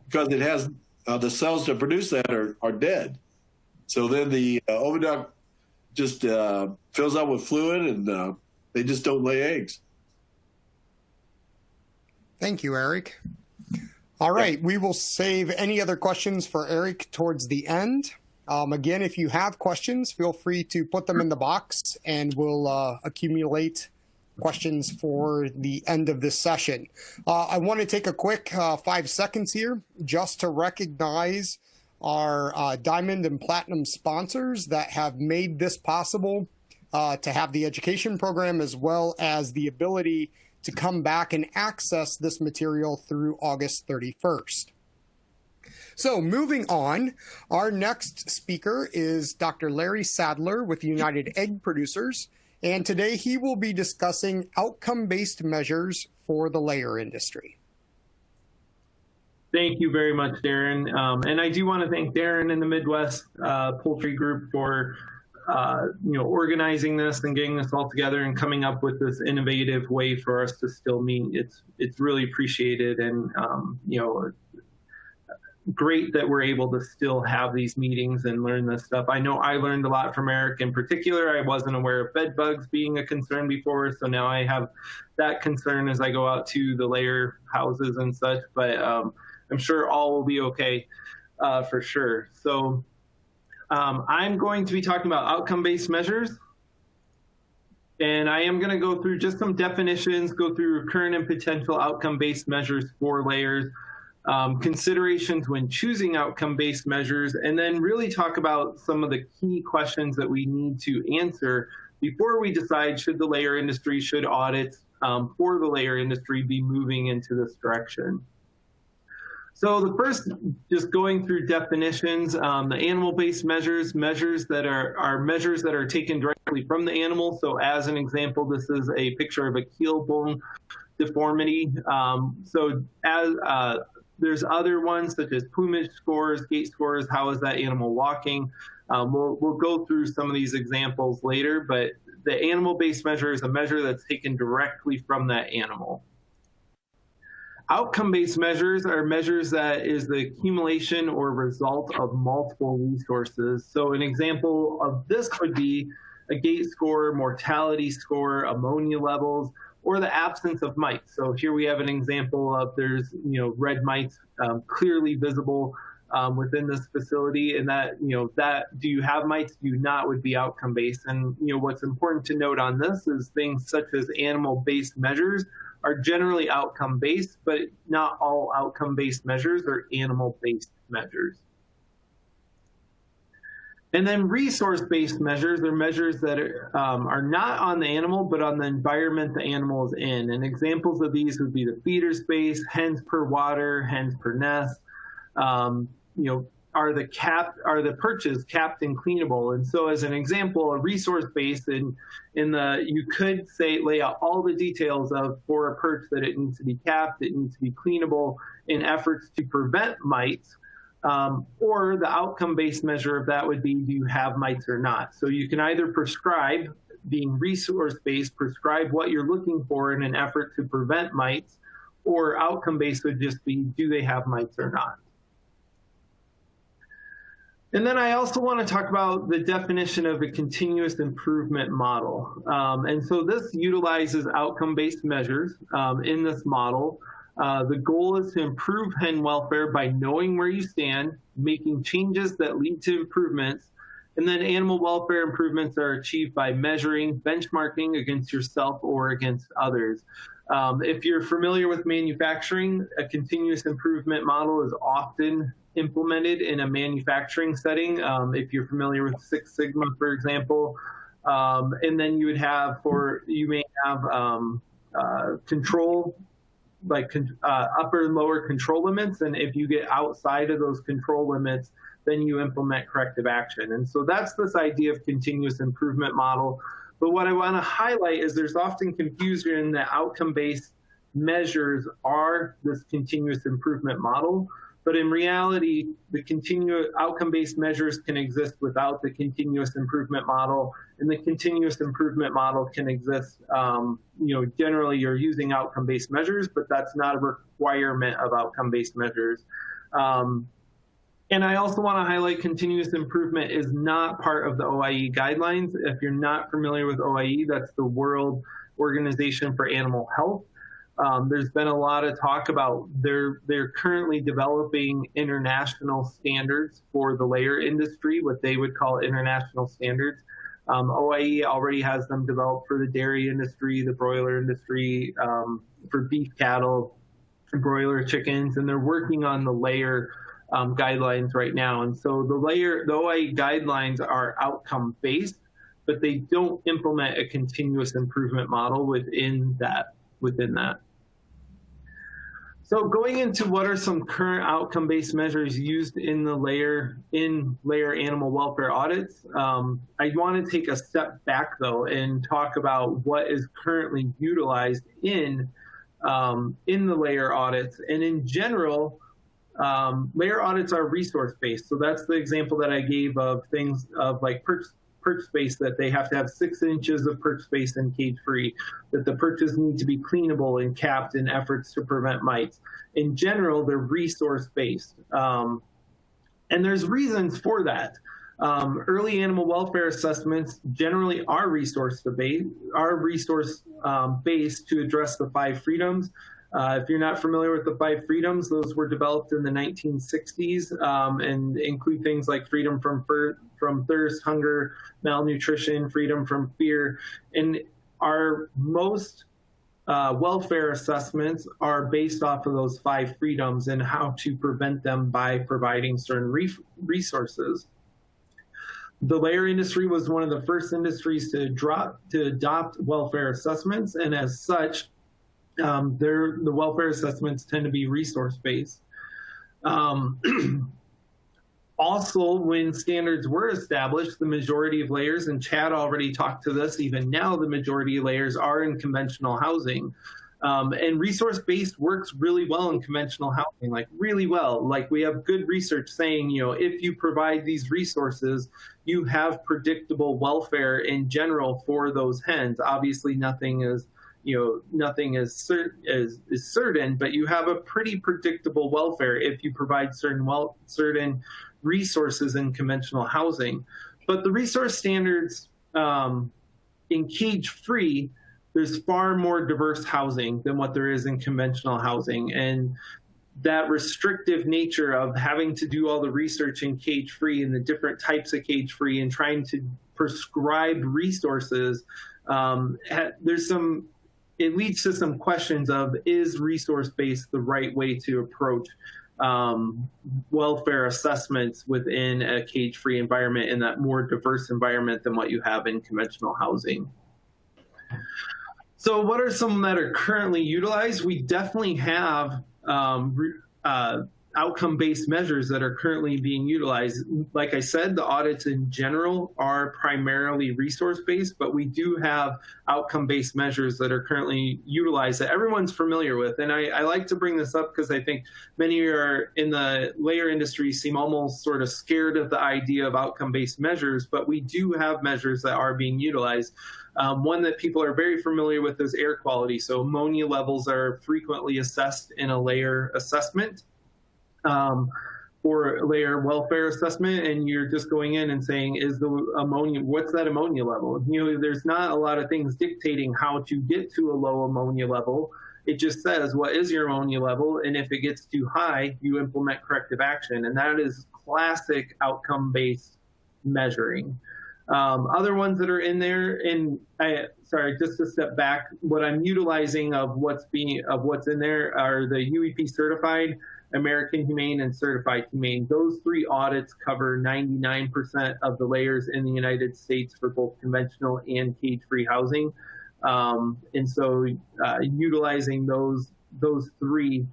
because it has the cells to produce that are dead. So then the oviduct just fills up with fluid, and they just don't lay eggs. Thank you, Eric. All right, we will save any other questions for Eric towards the end. Again, if you have questions, feel free to put them in the box, and we'll accumulate questions for the end of this session. I want to take a quick 5 seconds here just to recognize our Diamond and Platinum sponsors that have made this possible to have the education program, as well as the ability to come back and access this material through August 31st. So moving on, our next speaker is Dr. Larry Sadler with United Egg Producers, and today he will be discussing outcome-based measures for the layer industry. Thank you very much, Darren. And I do want to thank Darren and the Midwest Poultry Group for organizing this and getting this all together and coming up with this innovative way for us to still meet. It's really appreciated, and great that we're able to still have these meetings and learn this stuff. I know I learned a lot from Eric in particular. I wasn't aware of bed bugs being a concern before, so now I have that concern as I go out to the layer houses and such, but I'm sure all will be okay for sure. So I'm going to be talking about outcome-based measures, and I am going to go through just some definitions, go through current and potential outcome-based measures for layers, considerations when choosing outcome-based measures, and then really talk about some of the key questions that we need to answer before we decide should the layer industry, should audits for the layer industry be moving into this direction. So the first, just going through definitions, the animal-based measures that are measures that are taken directly from the animal. So as an example, this is a picture of a keel bone deformity. There's other ones such as plumage scores, gait scores, how is that animal walking? We'll go through some of these examples later, but the animal-based measure is a measure that's taken directly from that animal. Outcome-based measures are measures that is the accumulation or result of multiple resources. So an example of this would be a gait score, mortality score, ammonia levels, or the absence of mites. So here we have an example of there's red mites clearly visible within this facility, and that, that do you have mites, do you not, would be outcome-based. And, what's important to note on this is things such as animal-based measures are generally outcome-based, but not all outcome-based measures are animal-based measures. And then resource-based measures are measures that are not on the animal, but on the environment the animal is in. And examples of these would be the feeder space, hens per water, hens per nest. Are the perches capped and cleanable? And so, as an example, a resource-based you could say lay out all the details for a perch that it needs to be capped, it needs to be cleanable in efforts to prevent mites. Or the outcome-based measure of that would be, do you have mites or not? So you can either prescribe, being resource-based, prescribe what you're looking for in an effort to prevent mites, or outcome-based would just be, do they have mites or not? And then I also want to talk about the definition of a continuous improvement model. And so this utilizes outcome-based measures in this model. The goal is to improve hen welfare by knowing where you stand, making changes that lead to improvements, and then animal welfare improvements are achieved by measuring, benchmarking against yourself or against others. If you're familiar with manufacturing, a continuous improvement model is often implemented in a manufacturing setting. If you're familiar with Six Sigma, for example, and then you may have control, like upper and lower control limits. And if you get outside of those control limits, then you implement corrective action. And so that's this idea of continuous improvement model. But what I want to highlight is there's often confusion that outcome-based measures are this continuous improvement model. But in reality, the outcome-based measures can exist without the continuous improvement model, and the continuous improvement model can exist. Generally you're using outcome-based measures, but that's not a requirement of outcome-based measures. And I also want to highlight continuous improvement is not part of the OIE guidelines. If you're not familiar with OIE, that's the World Organization for Animal Health. There's been a lot of talk about they're currently developing international standards for the layer industry, what they would call international standards. OIE already has them developed for the dairy industry, the broiler industry, for beef cattle, broiler chickens, and they're working on the layer guidelines right now. And so the OIE guidelines are outcome-based, but they don't implement a continuous improvement model within that. So going into what are some current outcome-based measures used in layer animal welfare audits, I want to take a step back though and talk about what is currently utilized in the layer audits. And in general, layer audits are resource-based. So that's the example that I gave of things of like perch space, that they have to have 6 inches of perch space and cage-free, that the perches need to be cleanable and capped in efforts to prevent mites. In general, they're resource-based. And there's reasons for that. Early animal welfare assessments generally are resource-based to address the 5 freedoms. If you're not familiar with the 5 freedoms, those were developed in the 1960s and include things like freedom from thirst, hunger, malnutrition, freedom from fear. And our most welfare assessments are based off of those 5 freedoms and how to prevent them by providing certain resources. The layer industry was one of the first industries to adopt welfare assessments, and as such, the welfare assessments tend to be resource-based. Also, when standards were established, the majority of layers, and Chad already talked to this, even now the majority of layers are in conventional housing. And resource-based works really well in conventional housing, like really well. Like we have good research saying, if you provide these resources, you have predictable welfare in general for those hens. Obviously, nothing is certain, but you have a pretty predictable welfare if you provide certain resources in conventional housing. But the resource standards in cage-free, there's far more diverse housing than what there is in conventional housing. And that restrictive nature of having to do all the research in cage-free and the different types of cage-free and trying to prescribe resources, it leads to some questions of, is resource-based the right way to approach welfare assessments within a cage-free environment, in that more diverse environment than what you have in conventional housing? So what are some that are currently utilized? We definitely have outcome-based measures that are currently being utilized. Like I said, the audits in general are primarily resource-based, but we do have outcome-based measures that are currently utilized that everyone's familiar with. And I like to bring this up because I think many are in the layer industry seem almost sort of scared of the idea of outcome-based measures, but we do have measures that are being utilized. One that people are very familiar with is air quality. So ammonia levels are frequently assessed in a layer assessment. For layer welfare assessment, and you're just going in and saying, is the ammonia, what's that ammonia level? You know, there's not a lot of things dictating how to get to a low ammonia level. It just says, what is your ammonia level? And if it gets too high, you implement corrective action. And that is classic outcome-based measuring. Other ones that are in there, and sorry, just to step back, what I'm utilizing of what's in there are the UEP certified, American Humane, and Certified Humane. Those three audits cover 99% of the layers in the United States for both conventional and cage-free housing. And so utilizing those three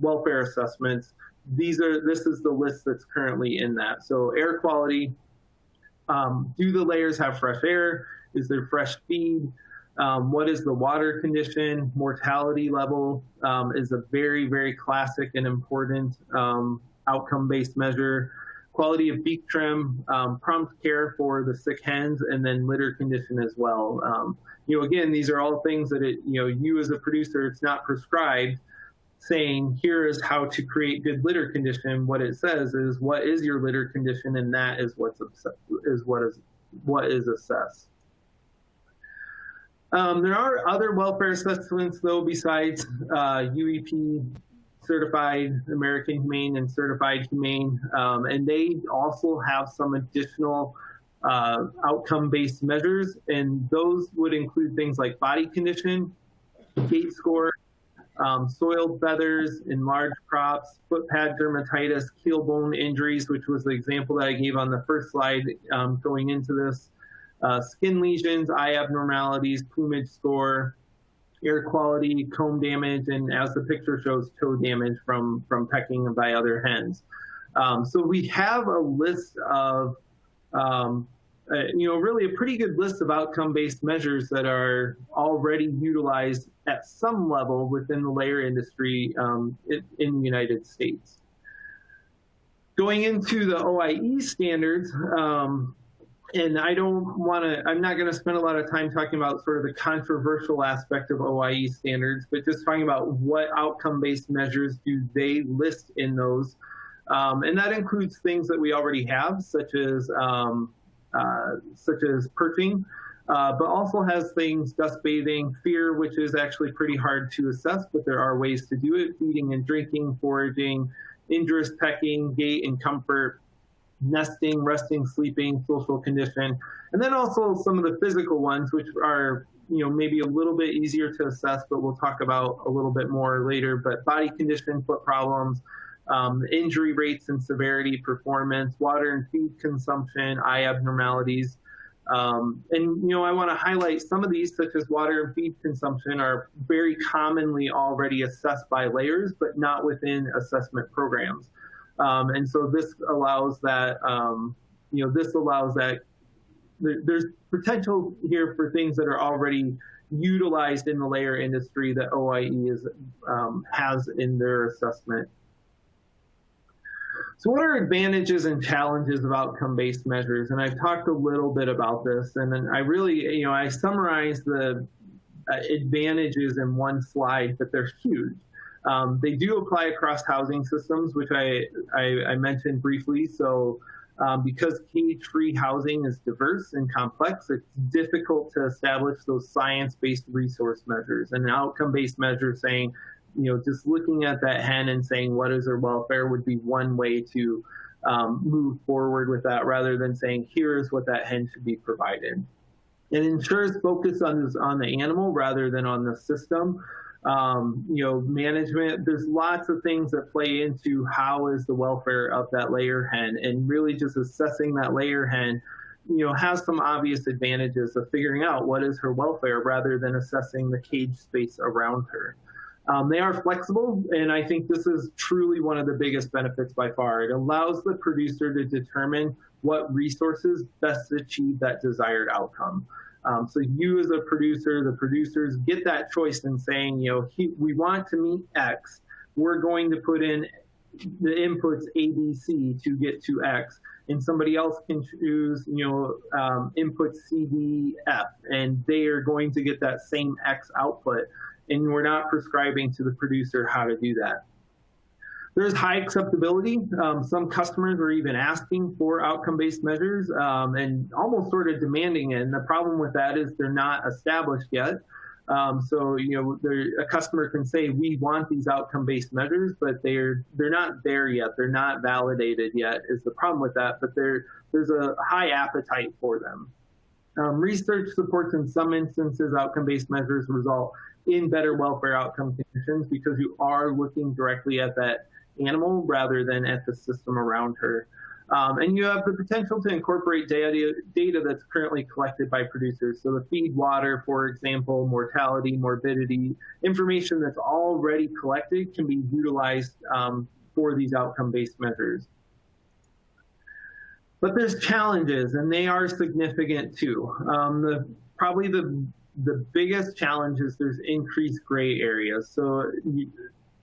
welfare assessments, this is the list that's currently in that. So air quality, do the layers have fresh air? Is there fresh feed? What is the water condition? Mortality level is a very, very classic and important outcome-based measure. Quality of beef trim, prompt care for the sick hens, and then litter condition as well. You know, again, these are all things that you as a producer, it's not prescribed saying, here is how to create good litter condition. What it says is, what is your litter condition, and that is what is assessed. There are other welfare assessments, though, besides UEP certified, American Humane, and Certified Humane, and they also have some additional outcome-based measures, and those would include things like body condition, gait score, soiled feathers, enlarged crops, foot pad dermatitis, keel bone injuries, which was the example that I gave on the first slide going into this. Skin lesions, eye abnormalities, plumage score, air quality, comb damage, and as the picture shows, toe damage from pecking by other hens. So we have a list of, really a pretty good list of outcome-based measures that are already utilized at some level within the layer industry in the United States. Going into the OIE standards, and I'm not going to spend a lot of time talking about sort of the controversial aspect of OIE standards, but just talking about what outcome-based measures do they list in those. And that includes things that we already have, such as perching, but also has things, dust bathing, fear, which is actually pretty hard to assess, but there are ways to do it, feeding and drinking, foraging, injurious pecking, gait and comfort, nesting, resting, sleeping, social condition, and then also some of the physical ones, which are maybe a little bit easier to assess, but we'll talk about a little bit more later. But body condition, foot problems, injury rates and severity, performance, water and feed consumption, eye abnormalities. And I want to highlight some of these, such as water and feed consumption, are very commonly already assessed by layers, but not within assessment programs. And so this allows that, there's potential here for things that are already utilized in the layer industry that OIE has in their assessment. So what are advantages and challenges of outcome-based measures? And I've talked a little bit about this, and then I really, I summarized the advantages in one slide, but they're huge. They do apply across housing systems, which I mentioned briefly. So because cage-free housing is diverse and complex, it's difficult to establish those science-based resource measures. And an outcome-based measure saying, just looking at that hen and saying what is her welfare would be one way to move forward with that, rather than saying here is what that hen should be provided. It ensures focus on the animal rather than on the system. Management, there's lots of things that play into how is the welfare of that layer hen, and really just assessing that layer hen, has some obvious advantages of figuring out what is her welfare rather than assessing the cage space around her. They are flexible, and I think this is truly one of the biggest benefits by far. It allows the producer to determine what resources best achieve that desired outcome. So you as a producer, the producers get that choice in saying, we want to meet X. We're going to put in the inputs A, B, C to get to X. And somebody else can choose, input C, D, F, and they are going to get that same X output. And we're not prescribing to the producer how to do that. There's high acceptability. Some customers are even asking for outcome-based measures and almost sort of demanding it. And the problem with that is they're not established yet. So a customer can say, we want these outcome-based measures, but they're not there yet. They're not validated yet is the problem with that, but there's a high appetite for them. Research supports in some instances outcome-based measures result in better welfare outcome conditions because you are looking directly at that animal rather than at the system around her. And you have the potential to incorporate data that's currently collected by producers. So the feed water, for example, mortality, morbidity, information that's already collected can be utilized for these outcome-based measures. But there's challenges, and they are significant too. Probably the biggest challenge is there's increased gray areas. So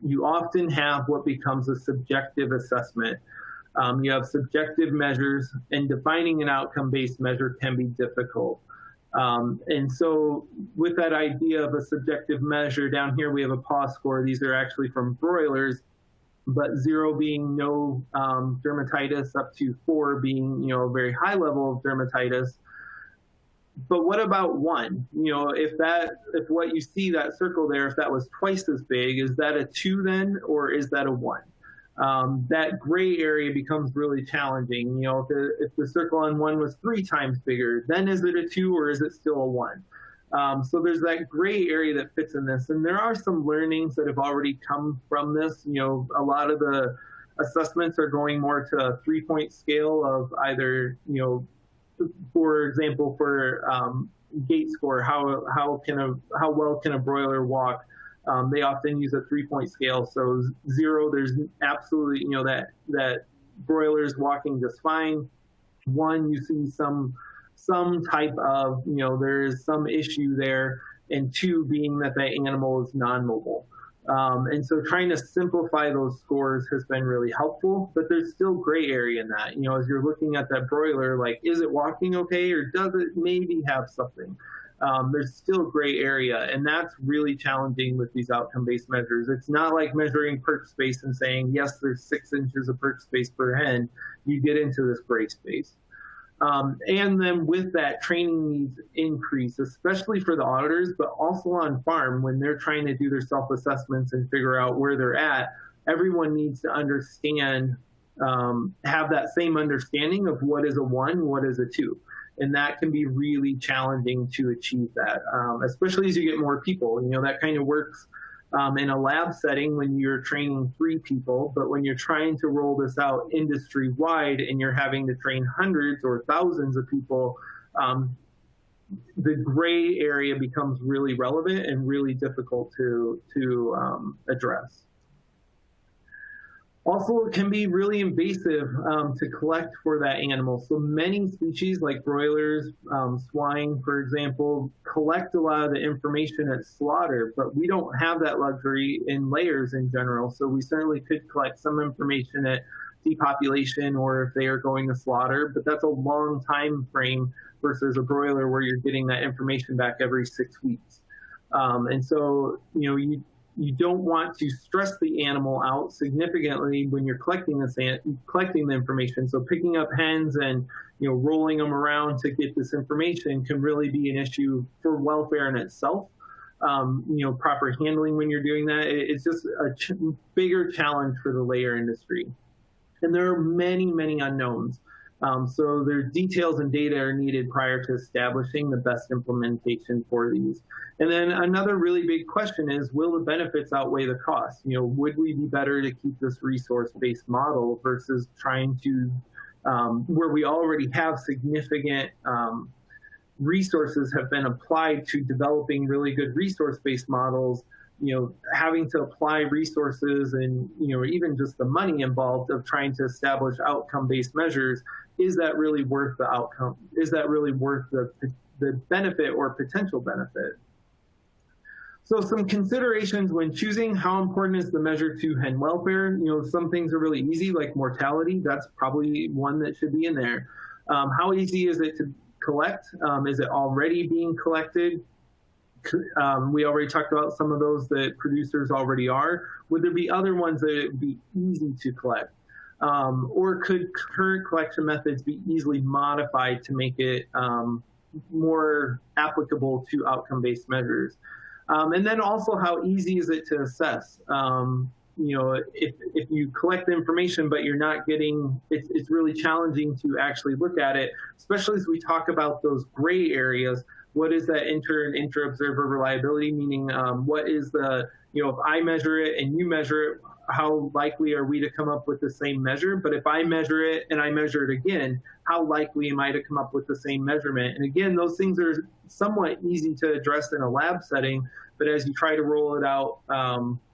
you often have what becomes a subjective assessment. You have subjective measures, and defining an outcome-based measure can be difficult. And so with that idea of a subjective measure, down here we have a paw score. These are actually from broilers, but 0 being no dermatitis, up to 4 being a very high level of dermatitis. But what about 1? If what you see that circle there, if that was twice as big, is that a 2 then, or is that a 1? That gray area becomes really challenging. If the circle on 1 was 3 times bigger, then is it a 2 or is it still a 1? So there's that gray area that fits in this, and there are some learnings that have already come from this. A lot of the assessments are going more to a 3-point scale of either, for example, for gait score, how well can a broiler walk? They often use a 3-point scale. So 0, there's absolutely, that broiler is walking just fine. 1, you see some type of, there is some issue there. And 2 being that the animal is non-mobile. And so trying to simplify those scores has been really helpful, but there's still gray area in that. As you're looking at that broiler, like, is it walking okay, or does it maybe have something? There's still gray area, and that's really challenging with these outcome-based measures. It's not like measuring perch space and saying, yes, there's 6 inches of perch space per hen. You get into this gray space. And then with that, training needs increase, especially for the auditors, but also on farm when they're trying to do their self-assessments and figure out where they're at. Everyone needs to understand, have that same understanding of what is a 1, what is a 2. And that can be really challenging to achieve that, especially as you get more people. That kind of works in a lab setting when you're training 3 people, but when you're trying to roll this out industry-wide and you're having to train hundreds or thousands of people, the gray area becomes really relevant and really difficult to address. Also, it can be really invasive to collect for that animal. So many species like broilers, swine, for example, collect a lot of the information at slaughter, but we don't have that luxury in layers in general. So we certainly could collect some information at depopulation or if they are going to slaughter, but that's a long time frame versus a broiler where you're getting that information back every 6 weeks. And so, you don't want to stress the animal out significantly when you're collecting the information. So picking up hens and rolling them around to get this information can really be an issue for welfare in itself. proper handling when you're doing that. It's just a bigger challenge for the layer industry. And there are many, many unknowns. So their details and data are needed prior to establishing the best implementation for these. And then another really big question is, will the benefits outweigh the costs? Would we be better to keep this resource-based model versus trying to, where we already have significant resources have been applied to developing really good resource-based models, having to apply resources and, even just the money involved of trying to establish outcome-based measures, is that really worth the outcome? Is that really worth the benefit or potential benefit? So some considerations when choosing: how important is the measure to hen welfare? Some things are really easy, like mortality. That's probably one that should be in there. How easy is it to collect? Is it already being collected? We already talked about some of those that producers already are. Would there be other ones that it would be easy to collect? Or could current collection methods be easily modified to make it more applicable to outcome-based measures? And then also, how easy is it to assess? If you collect the information but you're not getting, it's really challenging to actually look at it, especially as we talk about those gray areas. What is that inter and intra-observer reliability? Meaning, what is the, if I measure it and you measure it, how likely are we to come up with the same measure? But if I measure it and I measure it again, how likely am I to come up with the same measurement? And again, those things are somewhat easy to address in a lab setting, but as you try to roll it out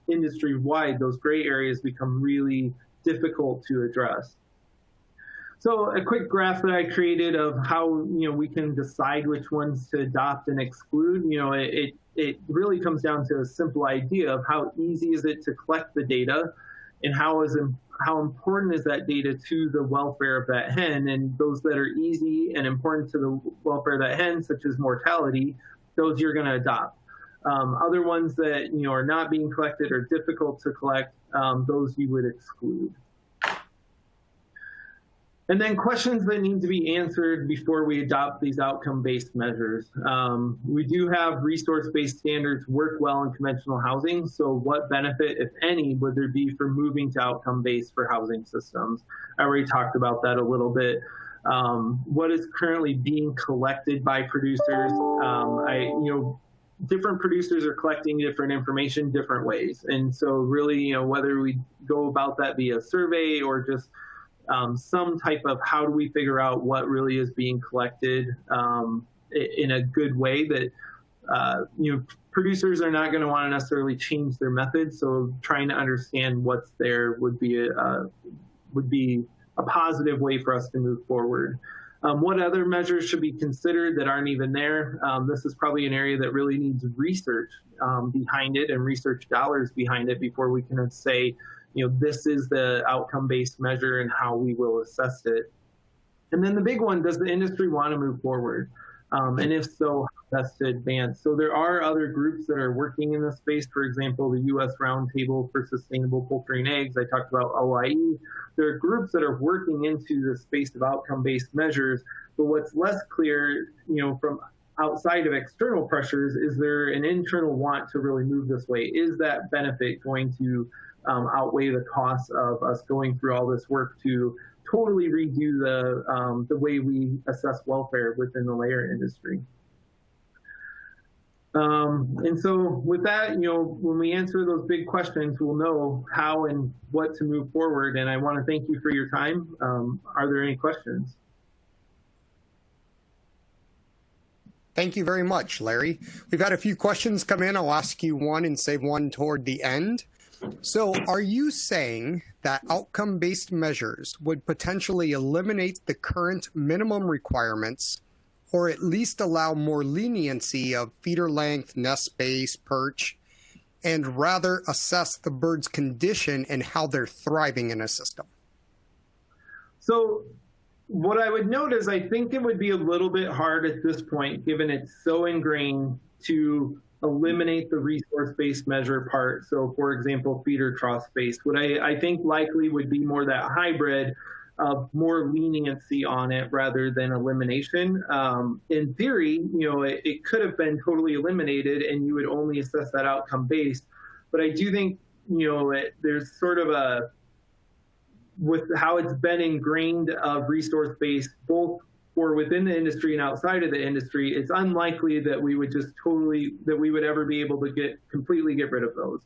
industry-wide, those gray areas become really difficult to address. So a quick graph that I created of how we can decide which ones to adopt and exclude. It really comes down to a simple idea of how easy is it to collect the data, and how important is that data to the welfare of that hen. And those that are easy and important to the welfare of that hen, such as mortality, those you're going to adopt. Other ones that are not being collected or difficult to collect, those you would exclude. And then questions that need to be answered before we adopt these outcome-based measures. We do have resource-based standards work well in conventional housing. So what benefit, if any, would there be for moving to outcome-based for housing systems? I already talked about that a little bit. What is currently being collected by producers? Different producers are collecting different information different ways. And so really, whether we go about that via survey or just some type of how do we figure out what really is being collected in a good way that, producers are not going to want to necessarily change their methods. So trying to understand what's there would be a positive way for us to move forward. What other measures should be considered that aren't even there? This is probably an area that really needs research behind it and research dollars behind it before we can say, this is the outcome-based measure and how we will assess it. And then the big one, does the industry want to move forward? And if so, how best to advance? So there are other groups that are working in this space. For example, the U.S. Roundtable for Sustainable Poultry and Eggs. I talked about OIE. There are groups that are working into the space of outcome-based measures. But what's less clear, from outside of external pressures, is there an internal want to really move this way? Is that benefit going to outweigh the costs of us going through all this work to totally redo the way we assess welfare within the layer industry? And so with that, when we answer those big questions, we'll know how and what to move forward. And I want to thank you for your time. Are there any questions? Thank you very much, Larry. We've had a few questions come in. I'll ask you one and save one toward the end. So are you saying that outcome-based measures would potentially eliminate the current minimum requirements, or at least allow more leniency of feeder length, nest space, perch, and rather assess the bird's condition and how they're thriving in a system? So what I would note is I think it would be a little bit hard at this point, given it's so ingrained, to eliminate the resource-based measure part. So for example, feeder trough space. What I think likely would be more that hybrid of more leniency on it rather than elimination. In theory, it could have been totally eliminated and you would only assess that outcome based. But I do think, there's sort of with how it's been ingrained of resource-based, both for within the industry and outside of the industry, it's unlikely that we would ever be able to completely get rid of those.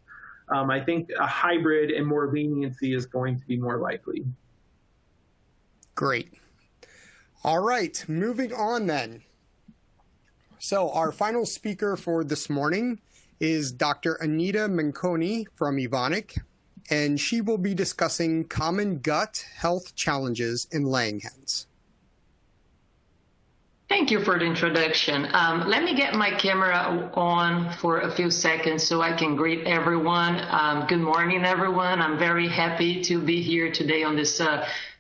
I think a hybrid and more leniency is going to be more likely. Great. All right, moving on then. So our final speaker for this morning is Dr. Anita Manconi from Evonik, and she will be discussing common gut health challenges in laying hens. Thank you for the introduction. Let me get my camera on for a few seconds so I can greet everyone. Good morning, everyone. I'm very happy to be here today on this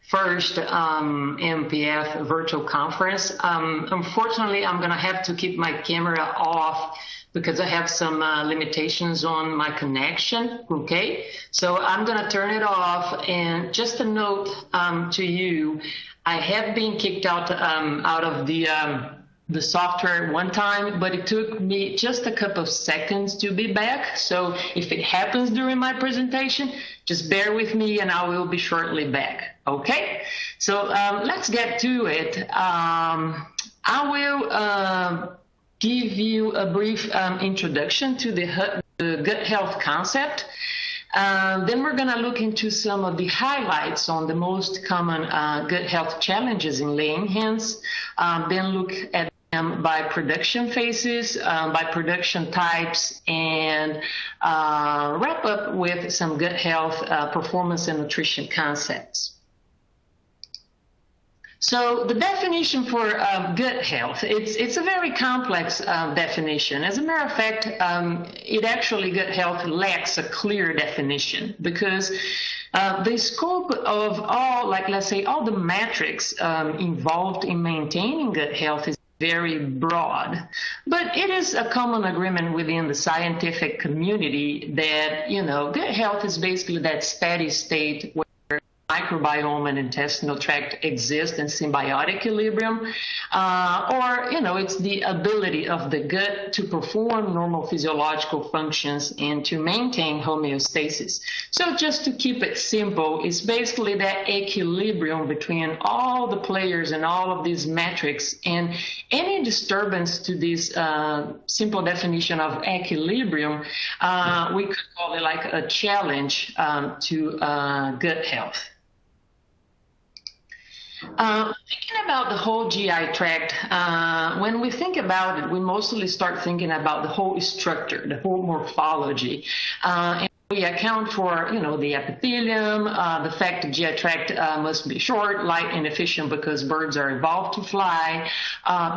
first MPF virtual conference. Unfortunately, I'm going to have to keep my camera off because I have some limitations on my connection, okay? So I'm going to turn it off. And just a note to you, I have been kicked out of the software one time, but it took me just a couple of seconds to be back. So if it happens during my presentation, just bear with me and I will be shortly back, okay? So let's get to it. I will give you a brief introduction to the gut health concept. Then we're going to look into some of the highlights on the most common gut health challenges in laying hens. Then look at them by production phases, by production types, and wrap up with some gut health performance and nutrition concepts. So the definition for gut health, it's a very complex definition. As a matter of fact, gut health lacks a clear definition because the scope of all, let's say, all the metrics involved in maintaining gut health is very broad. But it is a common agreement within the scientific community that, gut health is basically that steady state where microbiome and intestinal tract exist in symbiotic equilibrium, or it's the ability of the gut to perform normal physiological functions and to maintain homeostasis. So just to keep it simple, it's basically that equilibrium between all the players and all of these metrics, and any disturbance to this simple definition of equilibrium, we could call it like a challenge to gut health. Thinking about the whole GI tract, when we think about it, we mostly start thinking about the whole structure, the whole morphology. And we account for, the epithelium, the fact that GI tract must be short, light, and efficient because birds are evolved to fly,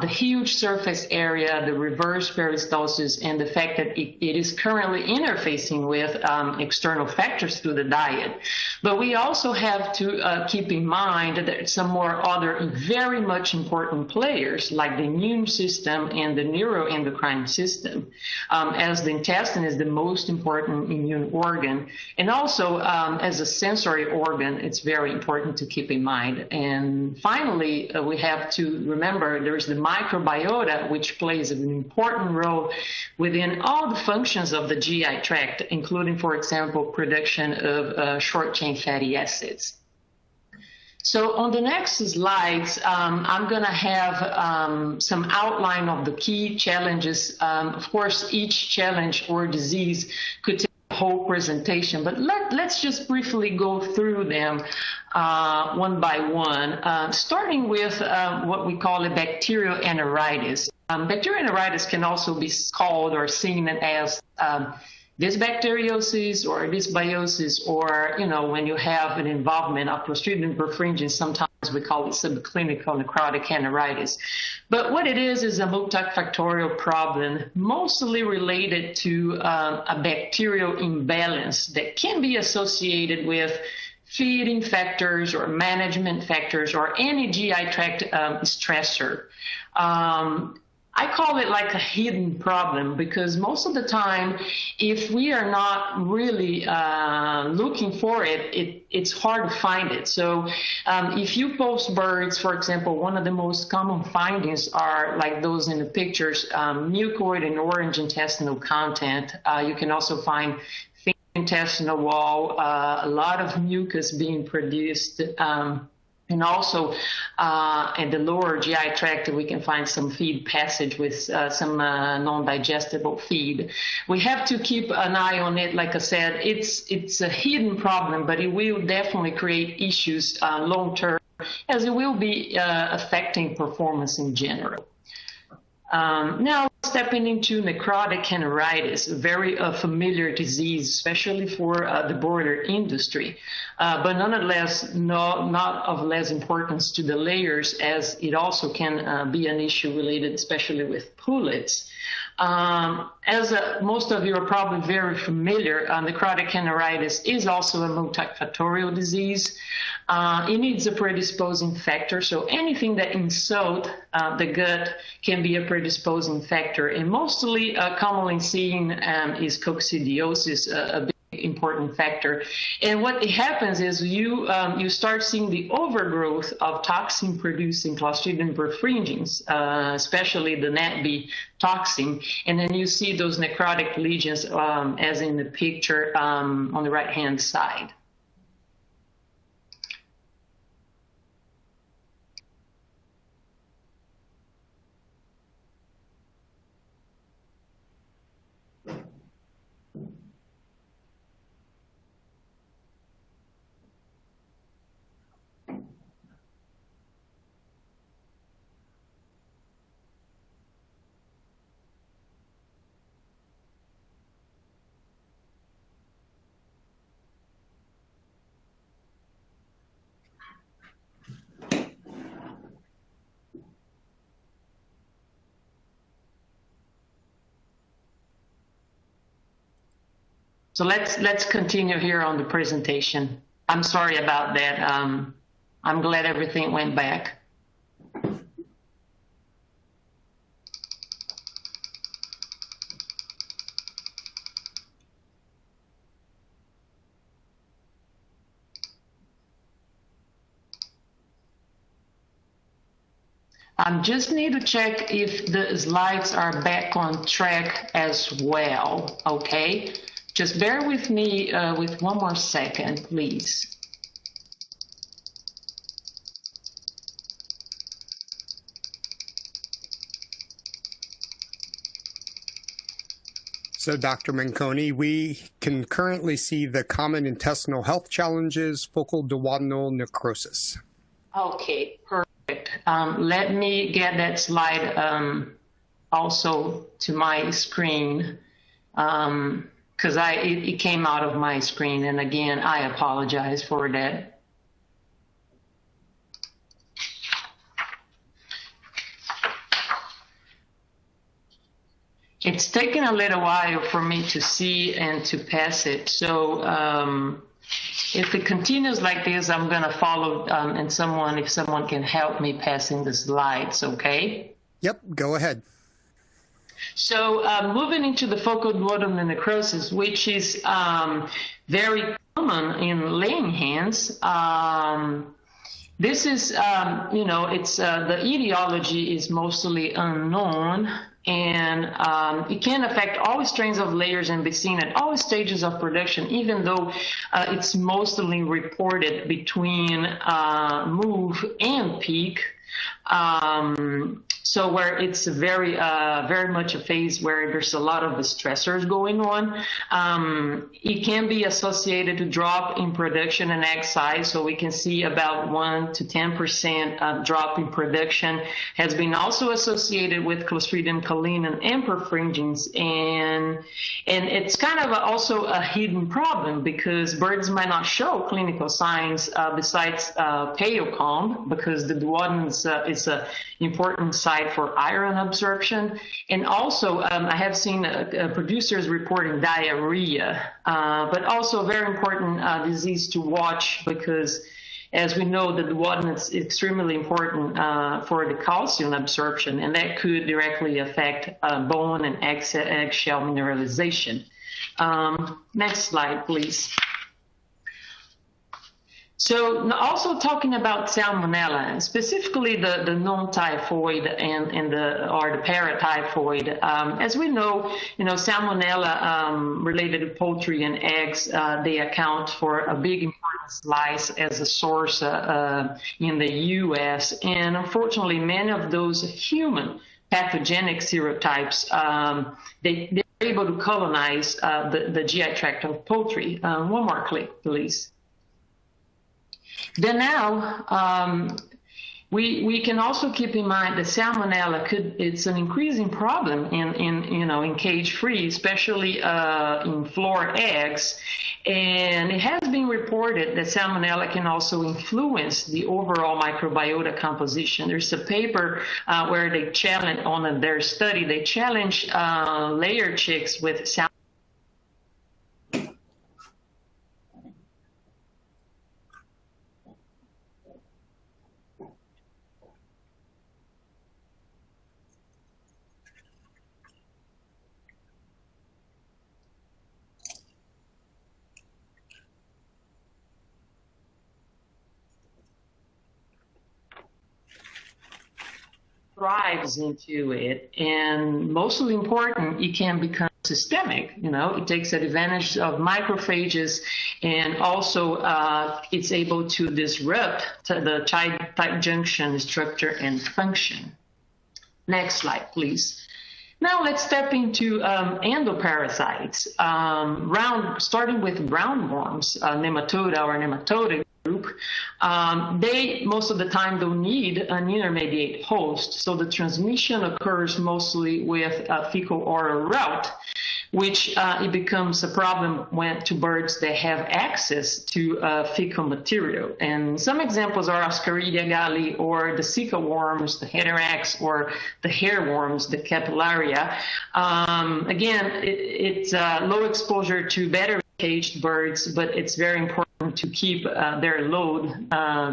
the huge surface area, the reverse peristalsis, and the fact that it is currently interfacing with external factors through the diet. But we also have to keep in mind that some more other very much important players like the immune system and the neuroendocrine system, as the intestine is the most important immune organ. And also as a sensory organ, it's very important to keep in mind. And finally, we have to remember there's the microbiota, which plays an important role within all the functions of the GI tract, including, for example, production of short-chain fatty acids. So on the next slides, I'm going to have some outline of the key challenges. Of course, each challenge or disease could take a whole presentation, but let's just briefly go through them one by one, starting with what we call a bacterial enteritis. Bacterial enteritis can also be called or seen as dysbacteriosis or dysbiosis, or, when you have an involvement of Clostridium perfringens, sometimes we call it subclinical necrotic enteritis. But what it is a multifactorial problem, mostly related to a bacterial imbalance that can be associated with feeding factors or management factors or any GI tract stressor. I call it like a hidden problem, because most of the time, if we are not really looking for it, it's hard to find it. So if you post birds, for example, one of the most common findings are like those in the pictures, mucoid and orange intestinal content. You can also find thin intestinal wall, a lot of mucus being produced. And also in the lower GI tract, we can find some feed passage with some non-digestible feed. We have to keep an eye on it. Like I said, it's a hidden problem, but it will definitely create issues long-term, as it will be affecting performance in general. Now, stepping into necrotic enteritis, a very familiar disease, especially for the broiler industry, but nonetheless, not of less importance to the layers, as it also can be an issue related especially with pullets. As most of you are probably very familiar, necrotic enteritis is also a multifactorial disease. It needs a predisposing factor, so anything that insults the gut can be a predisposing factor, and mostly commonly seen is coccidiosis, a big important factor. And what happens is you start seeing the overgrowth of toxin-producing Clostridium perfringens, especially the NATB toxin, and then you see those necrotic lesions as in the picture on the right-hand side. So let's continue here on the presentation. I'm sorry about that. I'm glad everything went back. Just need to check if the slides are back on track as well, okay? Just bear with me with one more second, please. So, Dr. Manconi, we can currently see the common intestinal health challenges, focal duodenal necrosis. Okay, perfect. Let me get that slide also to my screen. Because it came out of my screen, and again, I apologize for that. It's taken a little while for me to see and to pass it, so if it continues like this, I'm going to follow, and if someone can help me passing the slides, okay? Yep, go ahead. So moving into the focal duodenal necrosis, which is very common in laying hens. This is, it's the etiology is mostly unknown, and it can affect all strains of layers and be seen at all stages of production, even though it's mostly reported between move and peak. So where it's very much a phase where there's a lot of the stressors going on. It can be associated to drop in production and egg size. So we can see about 1 to 10% drop in production has been also associated with Clostridium caninum and perfringens. And it's kind of also a hidden problem, because birds might not show clinical signs besides pale calm, because the duodenum is an important site for iron absorption. And also I have seen producers reporting diarrhea, but also very important disease to watch, because as we know that the water is extremely important for the calcium absorption, and that could directly affect bone and eggshell mineralization. Next slide, please. So also talking about salmonella, specifically the non-typhoid and the paratyphoid. As we know, salmonella related to poultry and eggs, they account for a big important slice as a source in the U.S. And unfortunately, many of those human pathogenic serotypes, they're able to colonize the GI tract of poultry. One more click, please. Then now, we can also keep in mind that salmonella it's an increasing problem in cage-free, especially in floor eggs. And it has been reported that salmonella can also influence the overall microbiota composition. There's a paper where they challenge, on their study, they challenge layer chicks with salmonella. Thrives into it, and mostly important, it can become systemic. It takes advantage of macrophages, and also it's able to disrupt the tight junction structure and function. Next slide, please. Now let's step into endoparasites. Starting with roundworms, nematoda or nematode group, they most of the time don't need an intermediate host, so the transmission occurs mostly with a fecal-oral route, which it becomes a problem to birds that have access to fecal material. And some examples are Ascaridia galli, or the Zika worms, the Heterax, or the hairworms, the Capillaria. Again, it's low exposure to better caged birds, but it's very important to keep their load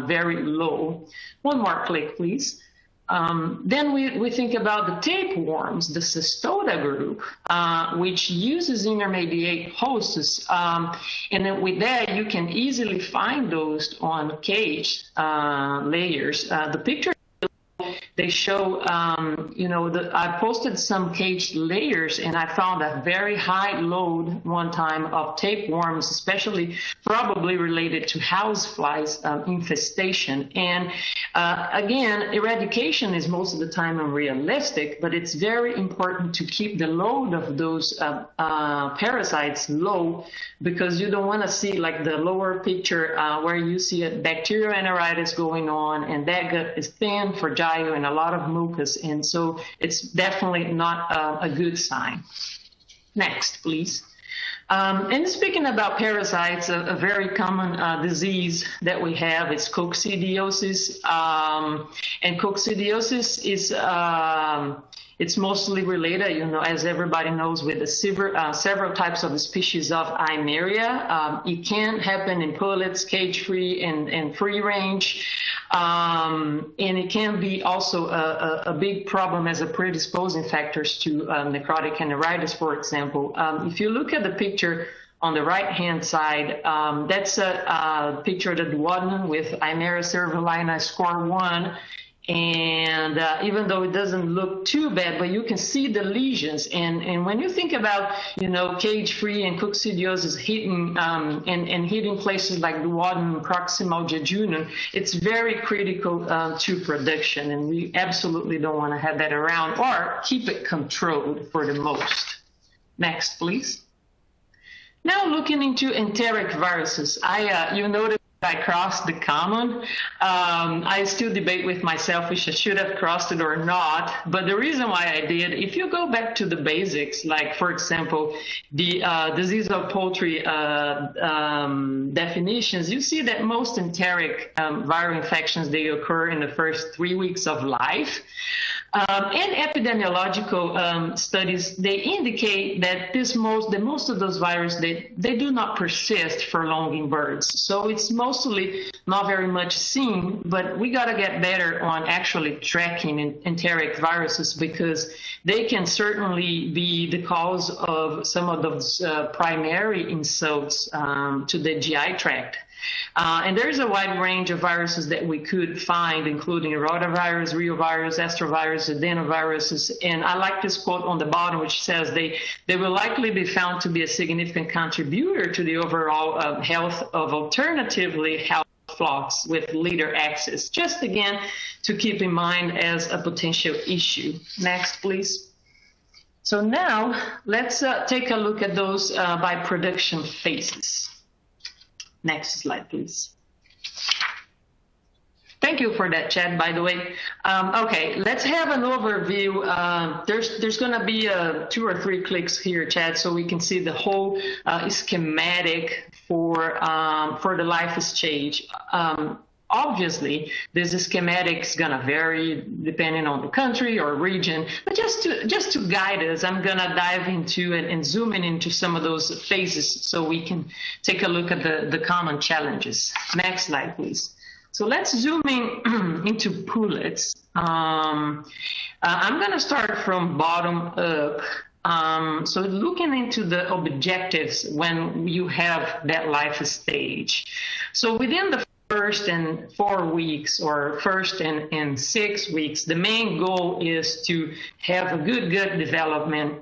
very low. One more click, please. Then we think about the tapeworms, the Cestoda group, which uses intermediate hosts. And then with that, you can easily find those on cage layers. The picture they show, I posted some caged layers, and I found a very high load one time of tapeworms, especially probably related to houseflies infestation. And again, eradication is most of the time unrealistic, but it's very important to keep the load of those parasites low, because you don't want to see like the lower picture where you see a bacterial enteritis going on, and that gut is thin, fragile, and a lot of mucus, and so it's definitely not a good sign. Next, please. And speaking about parasites, a very common disease that we have is coccidiosis. And coccidiosis is it's mostly related, as everybody knows, with the several types of species of Eimeria. It can happen in pullets, cage-free, and free-range. And it can be also a big problem as a predisposing factors to necrotic enteritis, for example. If you look at the picture on the right-hand side, that's a picture of the duodenum with Eimeria cerevisiae score 1. And even though it doesn't look too bad, but you can see the lesions. And when you think about, cage-free and coccidiosis hitting and hitting places like duodenum, proximal jejunum, it's very critical to production, and we absolutely don't want to have that around or keep it controlled for the most. Next, please. Now looking into enteric viruses, you notice I crossed the common. I still debate with myself if I should have crossed it or not, but the reason why I did, if you go back to the basics, like for example, the disease of poultry definitions, you see that most enteric viral infections, they occur in the first 3 weeks of life. And epidemiological studies, they indicate that most of those viruses, they do not persist for long in birds. So it's mostly not very much seen, but we got to get better on actually tracking enteric viruses, because they can certainly be the cause of some of those primary insults to the GI tract. And there's a wide range of viruses that we could find, including rotavirus, reovirus, astrovirus, adenoviruses. And I like this quote on the bottom, which says they will likely be found to be a significant contributor to the overall health of alternatively healthy flocks with leader access. Just again, to keep in mind as a potential issue. Next, please. So now let's take a look at those by production phases. Next slide, please. Thank you for that, Chad, by the way. Okay, let's have an overview. There's going to be 2 or 3 clicks here, Chad, so we can see the whole schematic for the life stage. Obviously, this schematic is going to vary depending on the country or region, but just to guide us, I'm going to dive into and zoom into some of those phases so we can take a look at the common challenges. Next slide, please. So let's zoom into pullets. I'm going to start from bottom up. So looking into the objectives when you have that life stage. So within the first and 4 weeks, or first and 6 weeks, the main goal is to have a good gut development,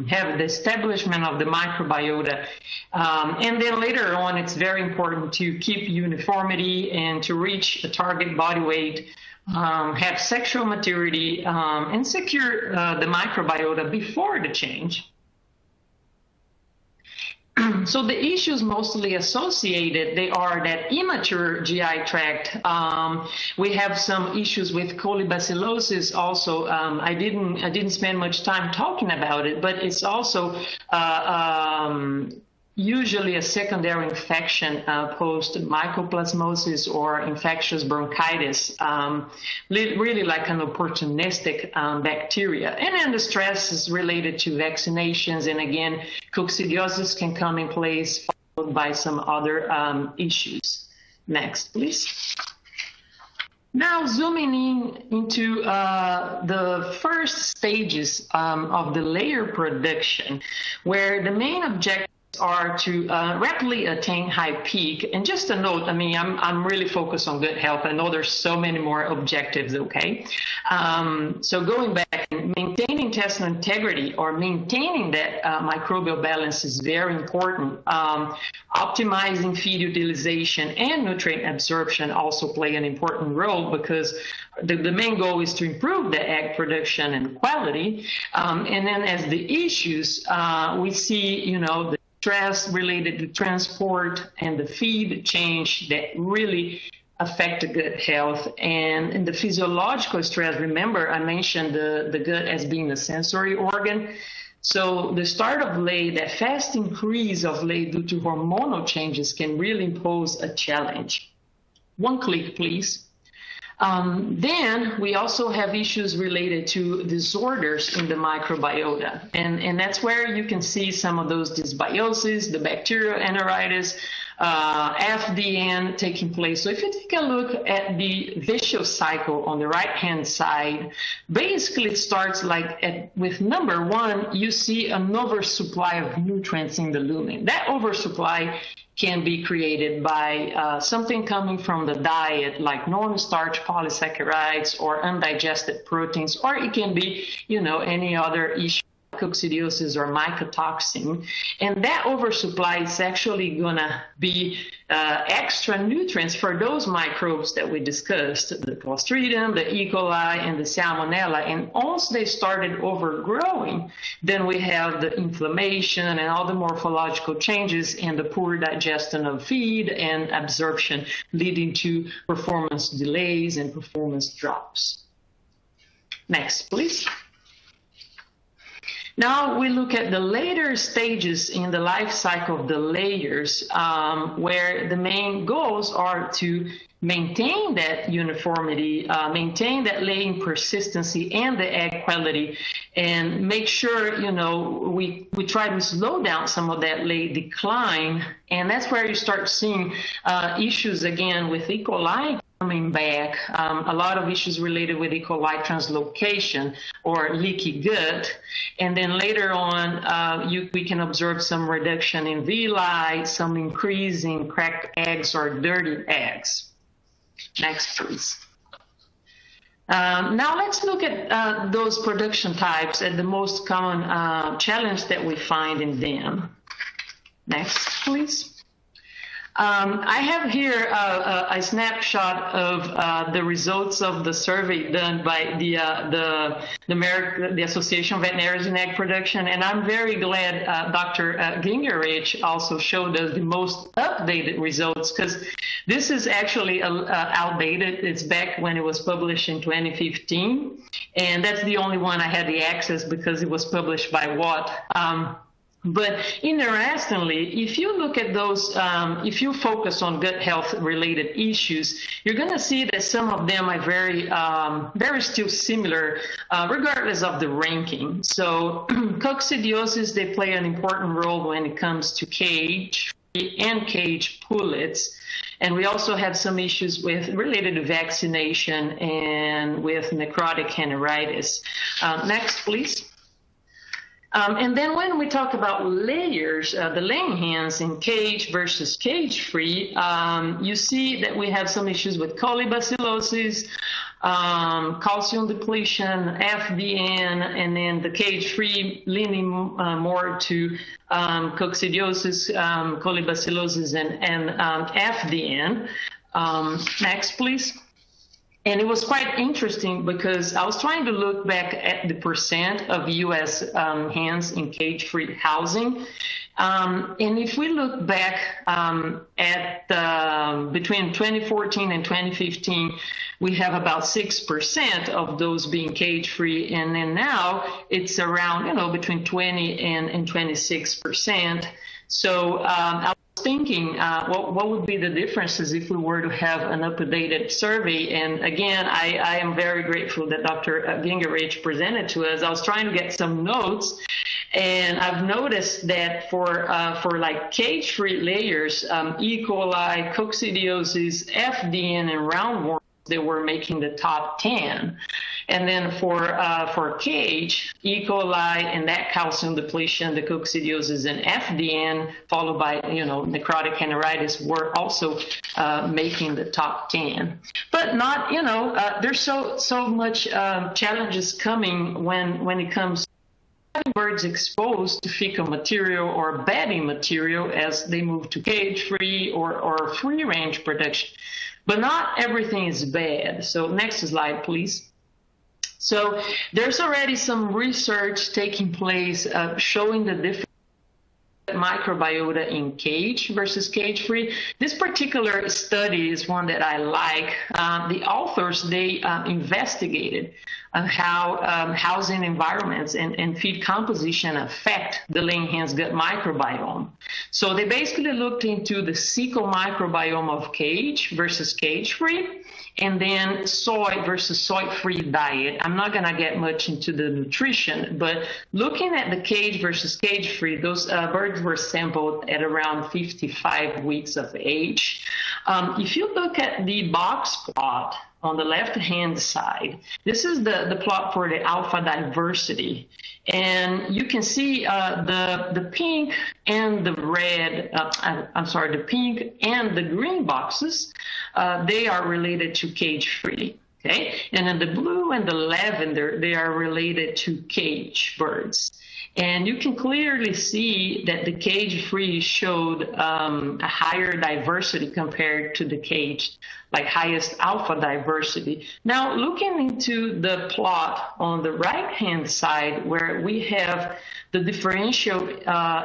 have the establishment of the microbiota, and then later on, it's very important to keep uniformity and to reach a target body weight, have sexual maturity, and secure the microbiota before the change. So the issues mostly associated, they are that immature GI tract. We have some issues with colibacillosis also. I didn't spend much time talking about it, but it's also usually a secondary infection post mycoplasmosis or infectious bronchitis, really like an opportunistic bacteria. And then the stress is related to vaccinations, and again, coccidiosis can come in place, followed by some other issues. Next, please. Now zooming into the first stages of the layer production, where the main objective are to rapidly attain high peak. And just a note, I mean, I'm really focused on good health. I know there's so many more objectives, okay? So going back, maintaining intestinal integrity or maintaining that microbial balance is very important. Optimizing feed utilization and nutrient absorption also play an important role, because the main goal is to improve the egg production and quality. And then as the issues, we see, the stress related to transport and the feed change that really affect the gut health. And the physiological stress, remember I mentioned the gut as being a sensory organ. So the start of lay, that fast increase of lay due to hormonal changes, can really pose a challenge. One click, please. Then we also have issues related to disorders in the microbiota. And that's where you can see some of those dysbiosis, the bacterial enteritis, FDN taking place. So if you take a look at the vicious cycle on the right-hand side, basically it starts with number 1, you see an oversupply of nutrients in the lumen. That oversupply can be created by something coming from the diet, like non-starch polysaccharides or undigested proteins, or it can be, any other issue, coccidiosis or mycotoxin. And that oversupply is actually gonna be extra nutrients for those microbes that we discussed, the Clostridium, the E. coli, and the Salmonella. And once they started overgrowing, then we have the inflammation and all the morphological changes and the poor digestion of feed and absorption, leading to performance delays and performance drops. Next, please. Now we look at the later stages in the life cycle of the layers, where the main goals are to maintain that uniformity, maintain that laying persistency and the egg quality, and make sure, we try to slow down some of that lay decline. And that's where you start seeing issues again with E. coli coming back, a lot of issues related with E. coli translocation or leaky gut. And then later on, we can observe some reduction in villi, some increase in cracked eggs or dirty eggs. Next, please. Now let's look at those production types and the most common challenge that we find in them. Next, please. I have here a snapshot of the results of the survey done by the Association of Veterinarians in Egg Production, and I'm very glad Dr. Gingerich also showed us the most updated results, because this is actually outdated. It's back when it was published in 2015, and that's the only one I had the access because it was published by Watt. But interestingly, if you look at those, if you focus on gut health related issues, you're going to see that some of them are very still similar, regardless of the ranking. So coccidiosis, they play an important role when it comes to cage and cage pullets. And we also have some issues related to vaccination and with necrotic heneritis. Next, please. And then when we talk about layers, the laying hens in cage versus cage-free, you see that we have some issues with colibacillosis, calcium depletion, FDN, and then the cage-free leaning more to coccidiosis, colibacillosis, and FDN. Next, please. And it was quite interesting because I was trying to look back at the percent of U.S. hens in cage-free housing. And if we look back at between 2014 and 2015, we have about 6% of those being cage-free. And then now it's around, between 20 and 26%. So I was thinking, what would be the differences if we were to have an up-to-date survey? And again, I am very grateful that Dr. Gingerich presented to us. I was trying to get some notes, and I've noticed that for like cage-free layers, E. coli, coccidiosis, FDN, and roundworm, they were making the top 10. And then for cage, E. coli and that calcium depletion, the coccidiosis and FDN, followed by, necrotic heneritis, were also making the top 10. But not, there's so much challenges coming when it comes to having birds exposed to fecal material or bedding material as they move to cage-free or free-range production. But not everything is bad. So next slide, please. So there's already some research taking place showing the difference microbiota in cage versus cage-free. This particular study is one that I like. The authors, they investigated how housing environments and feed composition affect the laying hen's gut microbiome. So they basically looked into the cecal microbiome of cage versus cage-free, and then soy versus soy-free diet. I'm not going to get much into the nutrition, but looking at the cage versus cage-free, those birds were sampled at around 55 weeks of age. If you look at the box plot on the left-hand side, this is the plot for the alpha diversity. And you can see the pink and the red, the pink and the green boxes, they are related to cage-free, okay? And then the blue and the lavender, they are related to cage birds. And you can clearly see that the cage-free showed a higher diversity compared to the caged like highest alpha diversity. Now, looking into the plot on the right-hand side, where we have the differential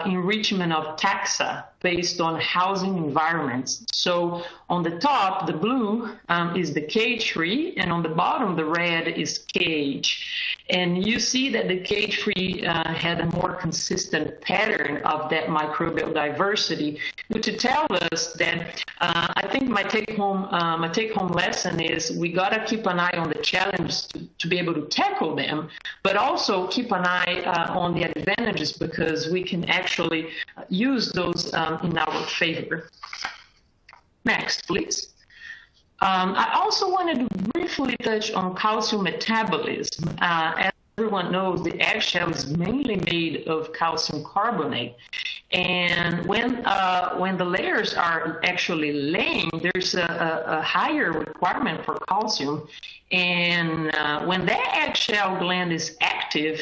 enrichment of taxa based on housing environments. So on the top, the blue is the cage-free, and on the bottom, the red is cage. And you see that the cage-free had a more consistent pattern of that microbial diversity, which tell us that I think my take-home lesson is we got to keep an eye on the challenges to be able to tackle them, but also keep an eye on the advantages, because we can actually use those in our favor. Next, please. I also wanted to briefly touch on calcium metabolism. As everyone knows, the eggshell is mainly made of calcium carbonate. And when the layers are actually laying, there's a higher requirement for calcium. And when that eggshell gland is active,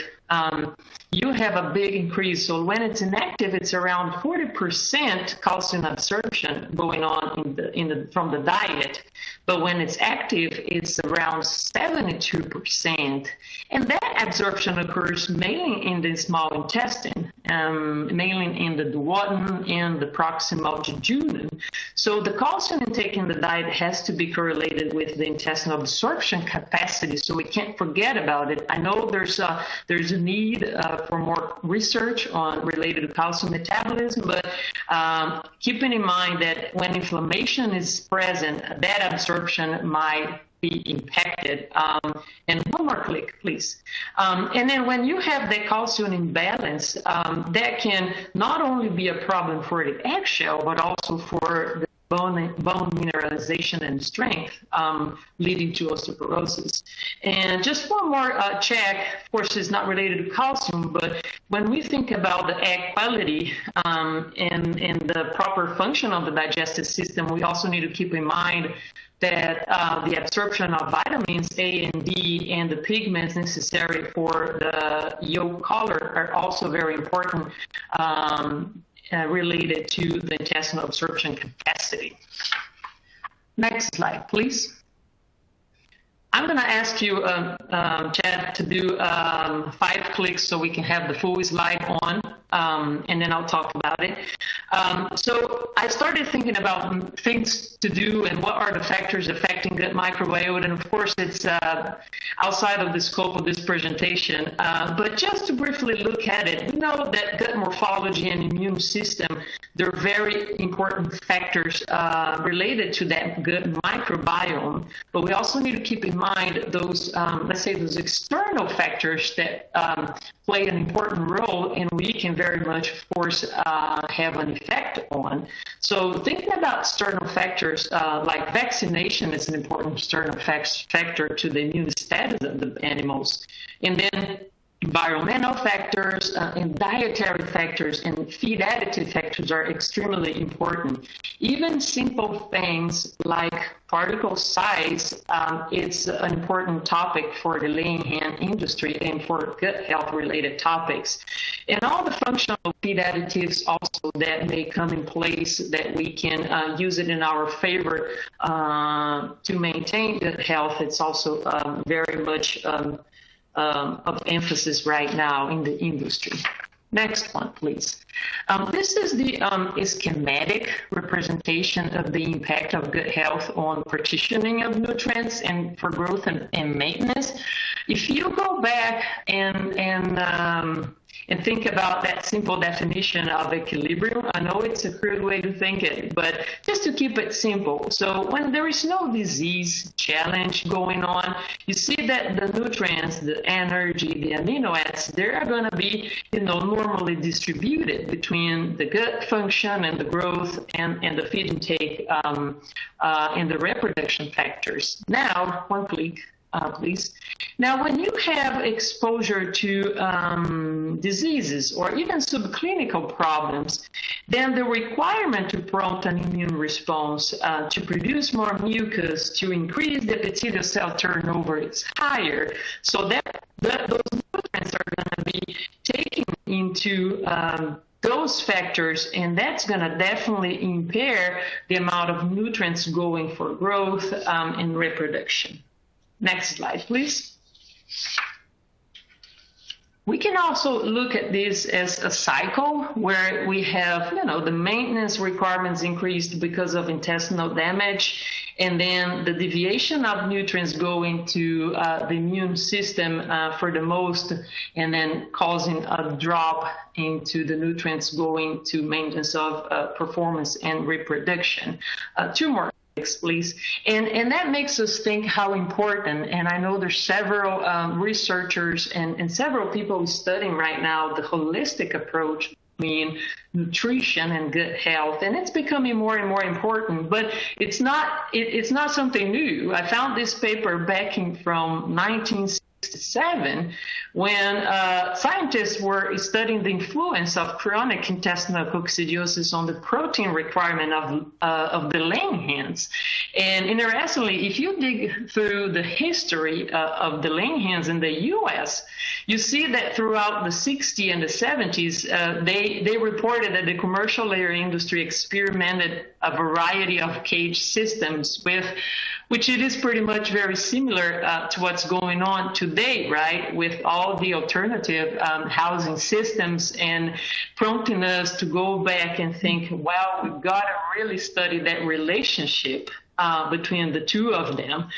you have a big increase. So when it's inactive, it's around 40% calcium absorption going on from the diet. But when it's active, it's around 72%. And that absorption occurs mainly in the small intestine, mainly in the duodenum and the proximal jejunum. So the calcium intake in the diet has to be correlated with the intestinal absorption capacity, so we can't forget about it. I know there's a need for more research on related to calcium metabolism, but keeping in mind that when inflammation is present, that absorption might be impacted. And one more click, please. And then when you have the calcium imbalance, that can not only be a problem for the eggshell, but also for the bone mineralization and strength, leading to osteoporosis. And just one more check, of course, is not related to calcium, but when we think about the egg quality and the proper function of the digestive system, we also need to keep in mind that the absorption of vitamins A and D and the pigments necessary for the yolk color are also very important, related to the intestinal absorption capacity. Next slide, please. I'm going to ask you, Chad, to do 5 clicks so we can have the full slide on, and then I'll talk about it. So I started thinking about things to do and what are the factors affecting gut microbiota, and of course it's outside of the scope of this presentation. But just to briefly look at it, we know that gut morphology and immune system, they're very important factors related to that gut microbiome, but we also need to keep in mind those, let's say, those external factors that play an important role and we can very much, of course, have an effect on. So thinking about external factors, like vaccination is an important external factor to the immune status of the animals. And then environmental factors and dietary factors and feed additive factors are extremely important. Even simple things like particle size, it's an important topic for the laying hen industry and for gut health related topics. And all the functional feed additives also that may come in place that we can use it in our favor to maintain gut health. It's also very much of emphasis right now in the industry. Next one, please. This is the schematic representation of the impact of gut health on partitioning of nutrients and for growth and maintenance. If you go back and think about that simple definition of equilibrium, I know it's a crude way to think it, but just to keep it simple. So when there is no disease challenge going on, you see that the nutrients, the energy, the amino acids, they are going to be, normally distributed between the gut function and the growth and the feed intake and the reproduction factors. Now, one click. Please. Now, when you have exposure to diseases or even subclinical problems, then the requirement to prompt an immune response to produce more mucus, to increase the epithelial cell turnover is higher. So that those nutrients are going to be taken into those those factors, and that's going to definitely impair the amount of nutrients going for growth and reproduction. Next slide, please. We can also look at this as a cycle where we have, the maintenance requirements increased because of intestinal damage, and then the deviation of nutrients going to the immune system for the most, and then causing a drop into the nutrients going to maintenance of performance and reproduction. Two more, please. And that makes us think how important, and I know there's several researchers and several people studying right now the holistic approach between nutrition and good health, and it's becoming more and more important, but it's not something new. I found this paper back from 1967 when scientists were studying the influence of chronic intestinal coccidiosis on the protein requirement of the langhans. And interestingly, if you dig through the history of the langhans in the U.S., you see that throughout the 60s and the 70s, they reported that the commercial layer industry experimented a variety of cage systems which it is pretty much very similar to what's going on today, right? With all the alternative housing systems, and prompting us to go back and think, well, we've got to really study that relationship between the two of them.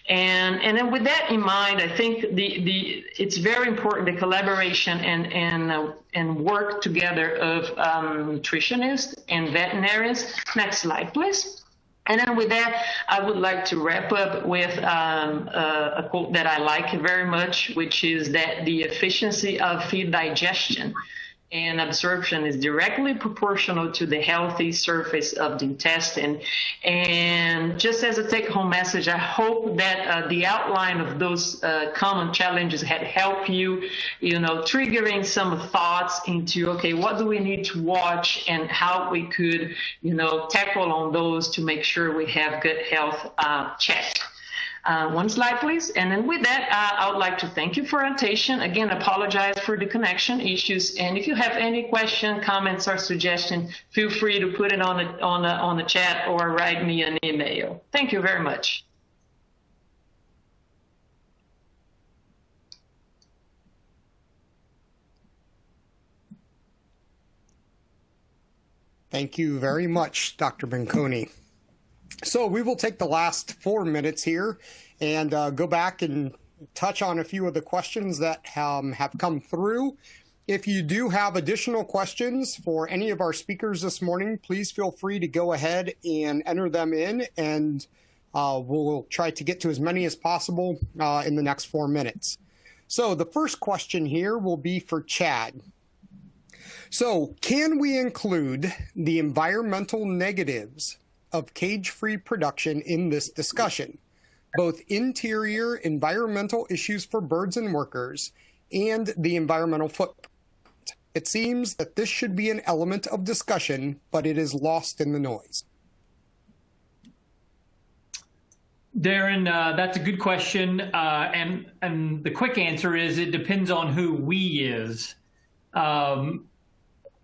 And then with that in mind, I think it's very important, the collaboration and work together of nutritionists and veterinarians. Next slide, please. And then with that, I would like to wrap up with a quote that I like very much, which is that the efficiency of feed digestion and absorption is directly proportional to the healthy surface of the intestine. And just as a take-home message, I hope that the outline of those common challenges had helped you, triggering some thoughts into, okay, what do we need to watch and how we could, tackle on those to make sure we have good health checked. One slide, please. And then with that, I would like to thank you for your attention. Again, apologize for the connection issues. And if you have any question, comments, or suggestion, feel free to put it on the chat or write me an email. Thank you very much. Thank you very much, Dr. Binconi. So we will take the last 4 minutes here and go back and touch on a few of the questions that have come through. If you do have additional questions for any of our speakers this morning, please feel free to go ahead and enter them in, and we'll try to get to as many as possible in the next 4 minutes. So the first question here will be for Chad. So can we include the environmental negatives of cage-free production in this discussion, both interior environmental issues for birds and workers and the environmental footprint? It seems that this should be an element of discussion, but it is lost in the noise. Darren, that's a good question. And the quick answer is it depends on who we is.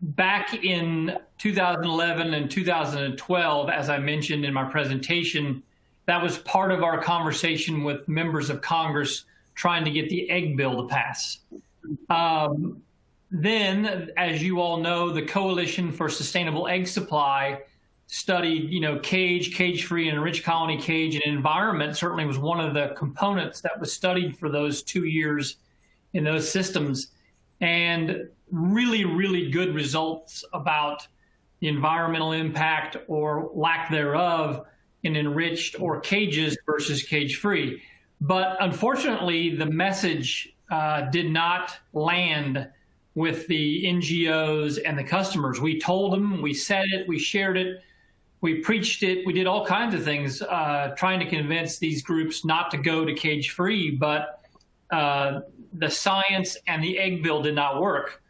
Back in 2011 and 2012, as I mentioned in my presentation, that was part of our conversation with members of Congress trying to get the egg bill to pass. Then, as you all know, the Coalition for Sustainable Egg Supply studied, cage-free and enriched colony cage, and environment certainly was one of the components that was studied for those 2 years in those systems. And really, really good results about the environmental impact or lack thereof in enriched or cages versus cage-free. But unfortunately, the message did not land with the NGOs and the customers. We told them, we said it, we shared it, we preached it, we did all kinds of things trying to convince these groups not to go to cage-free, but the science and the egg bill did not work.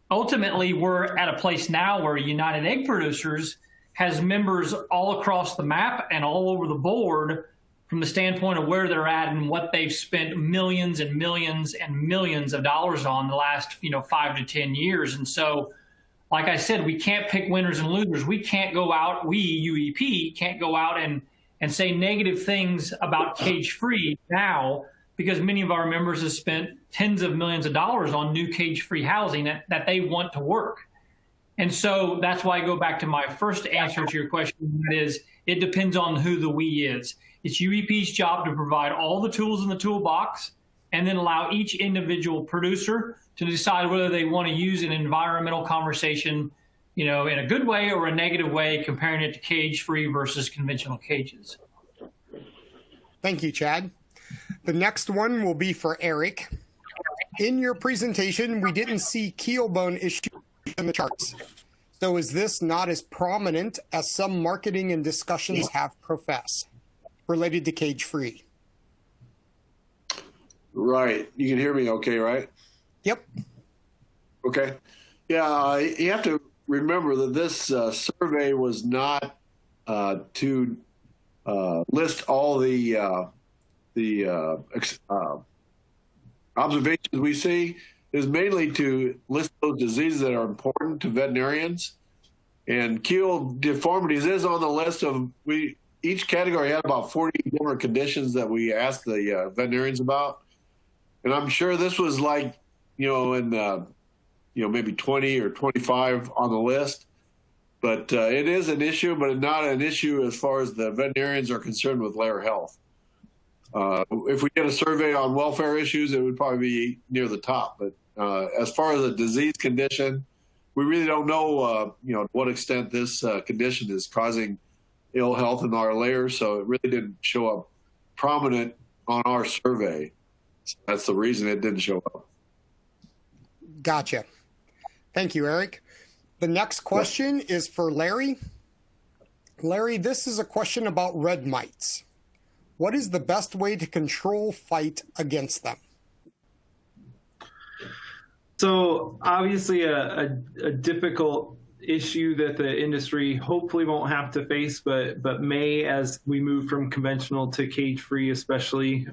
Ultimately, we're at a place now where United Egg Producers has members all across the map and all over the board from the standpoint of where they're at and what they've spent millions and millions and millions of dollars on the last 5 to 10 years. And so like I said, we can't pick winners and losers. We can't go out, UEP can't go out and say negative things about cage-free now, because many of our members have spent tens of millions of dollars on new cage-free housing that they want to work. And so that's why I go back to my first answer to your question, that is, it depends on who the we is. It's UEP's job to provide all the tools in the toolbox and then allow each individual producer to decide whether they want to use an environmental conversation, in a good way or a negative way, comparing it to cage-free versus conventional cages. Thank you, Chad. The next one will be for Eric. In your presentation, we didn't see keel bone issues in the charts. So is this not as prominent as some marketing and discussions have professed related to cage-free? Right. You can hear me okay, right? Yep. Okay. Yeah, you have to remember that this survey was not to list all the observations we see. Is mainly to list those diseases that are important to veterinarians. And keel deformities is on the list of, each category had about 40 different conditions that we asked the veterinarians about. And I'm sure this was like, in maybe 20 or 25 on the list. But it is an issue, but not an issue as far as the veterinarians are concerned with layer health. If we did a survey on welfare issues, it would probably be near the top. But as far as a disease condition, we really don't know, to what extent this condition is causing ill health in our layers. So it really didn't show up prominent on our survey. So that's the reason it didn't show up. Gotcha. Thank you, Eric. The next question is for Larry. Larry, this is a question about red mites. What is the best way to fight against them? So obviously a difficult issue that the industry hopefully won't have to face, but may as we move from conventional to cage-free, especially.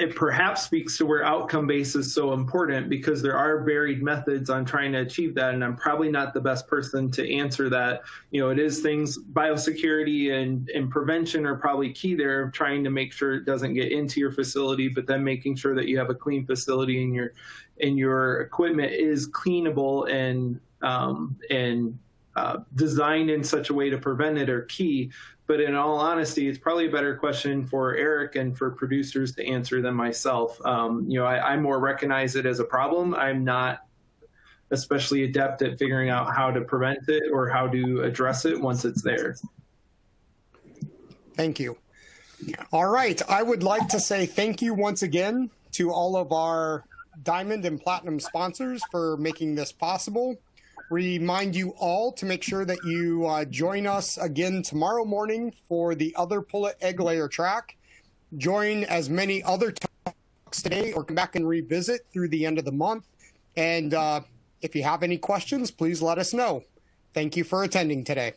It perhaps speaks to where outcome-based is so important, because there are varied methods on trying to achieve that, and I'm probably not the best person to answer that. It is things, biosecurity and prevention are probably key there, of trying to make sure it doesn't get into your facility, but then making sure that you have a clean facility and your equipment is cleanable and designed in such a way to prevent it are key. But in all honesty, it's probably a better question for Eric and for producers to answer than myself. I more recognize it as a problem. I'm not especially adept at figuring out how to prevent it or how to address it once it's there. Thank you. All right. I would like to say thank you once again to all of our Diamond and Platinum sponsors for making this possible. Remind you all to make sure that you join us again tomorrow morning for the other Pullet egg layer track. Join as many other talks today, or come back and revisit through the end of the month. And if you have any questions, please let us know. Thank you for attending today.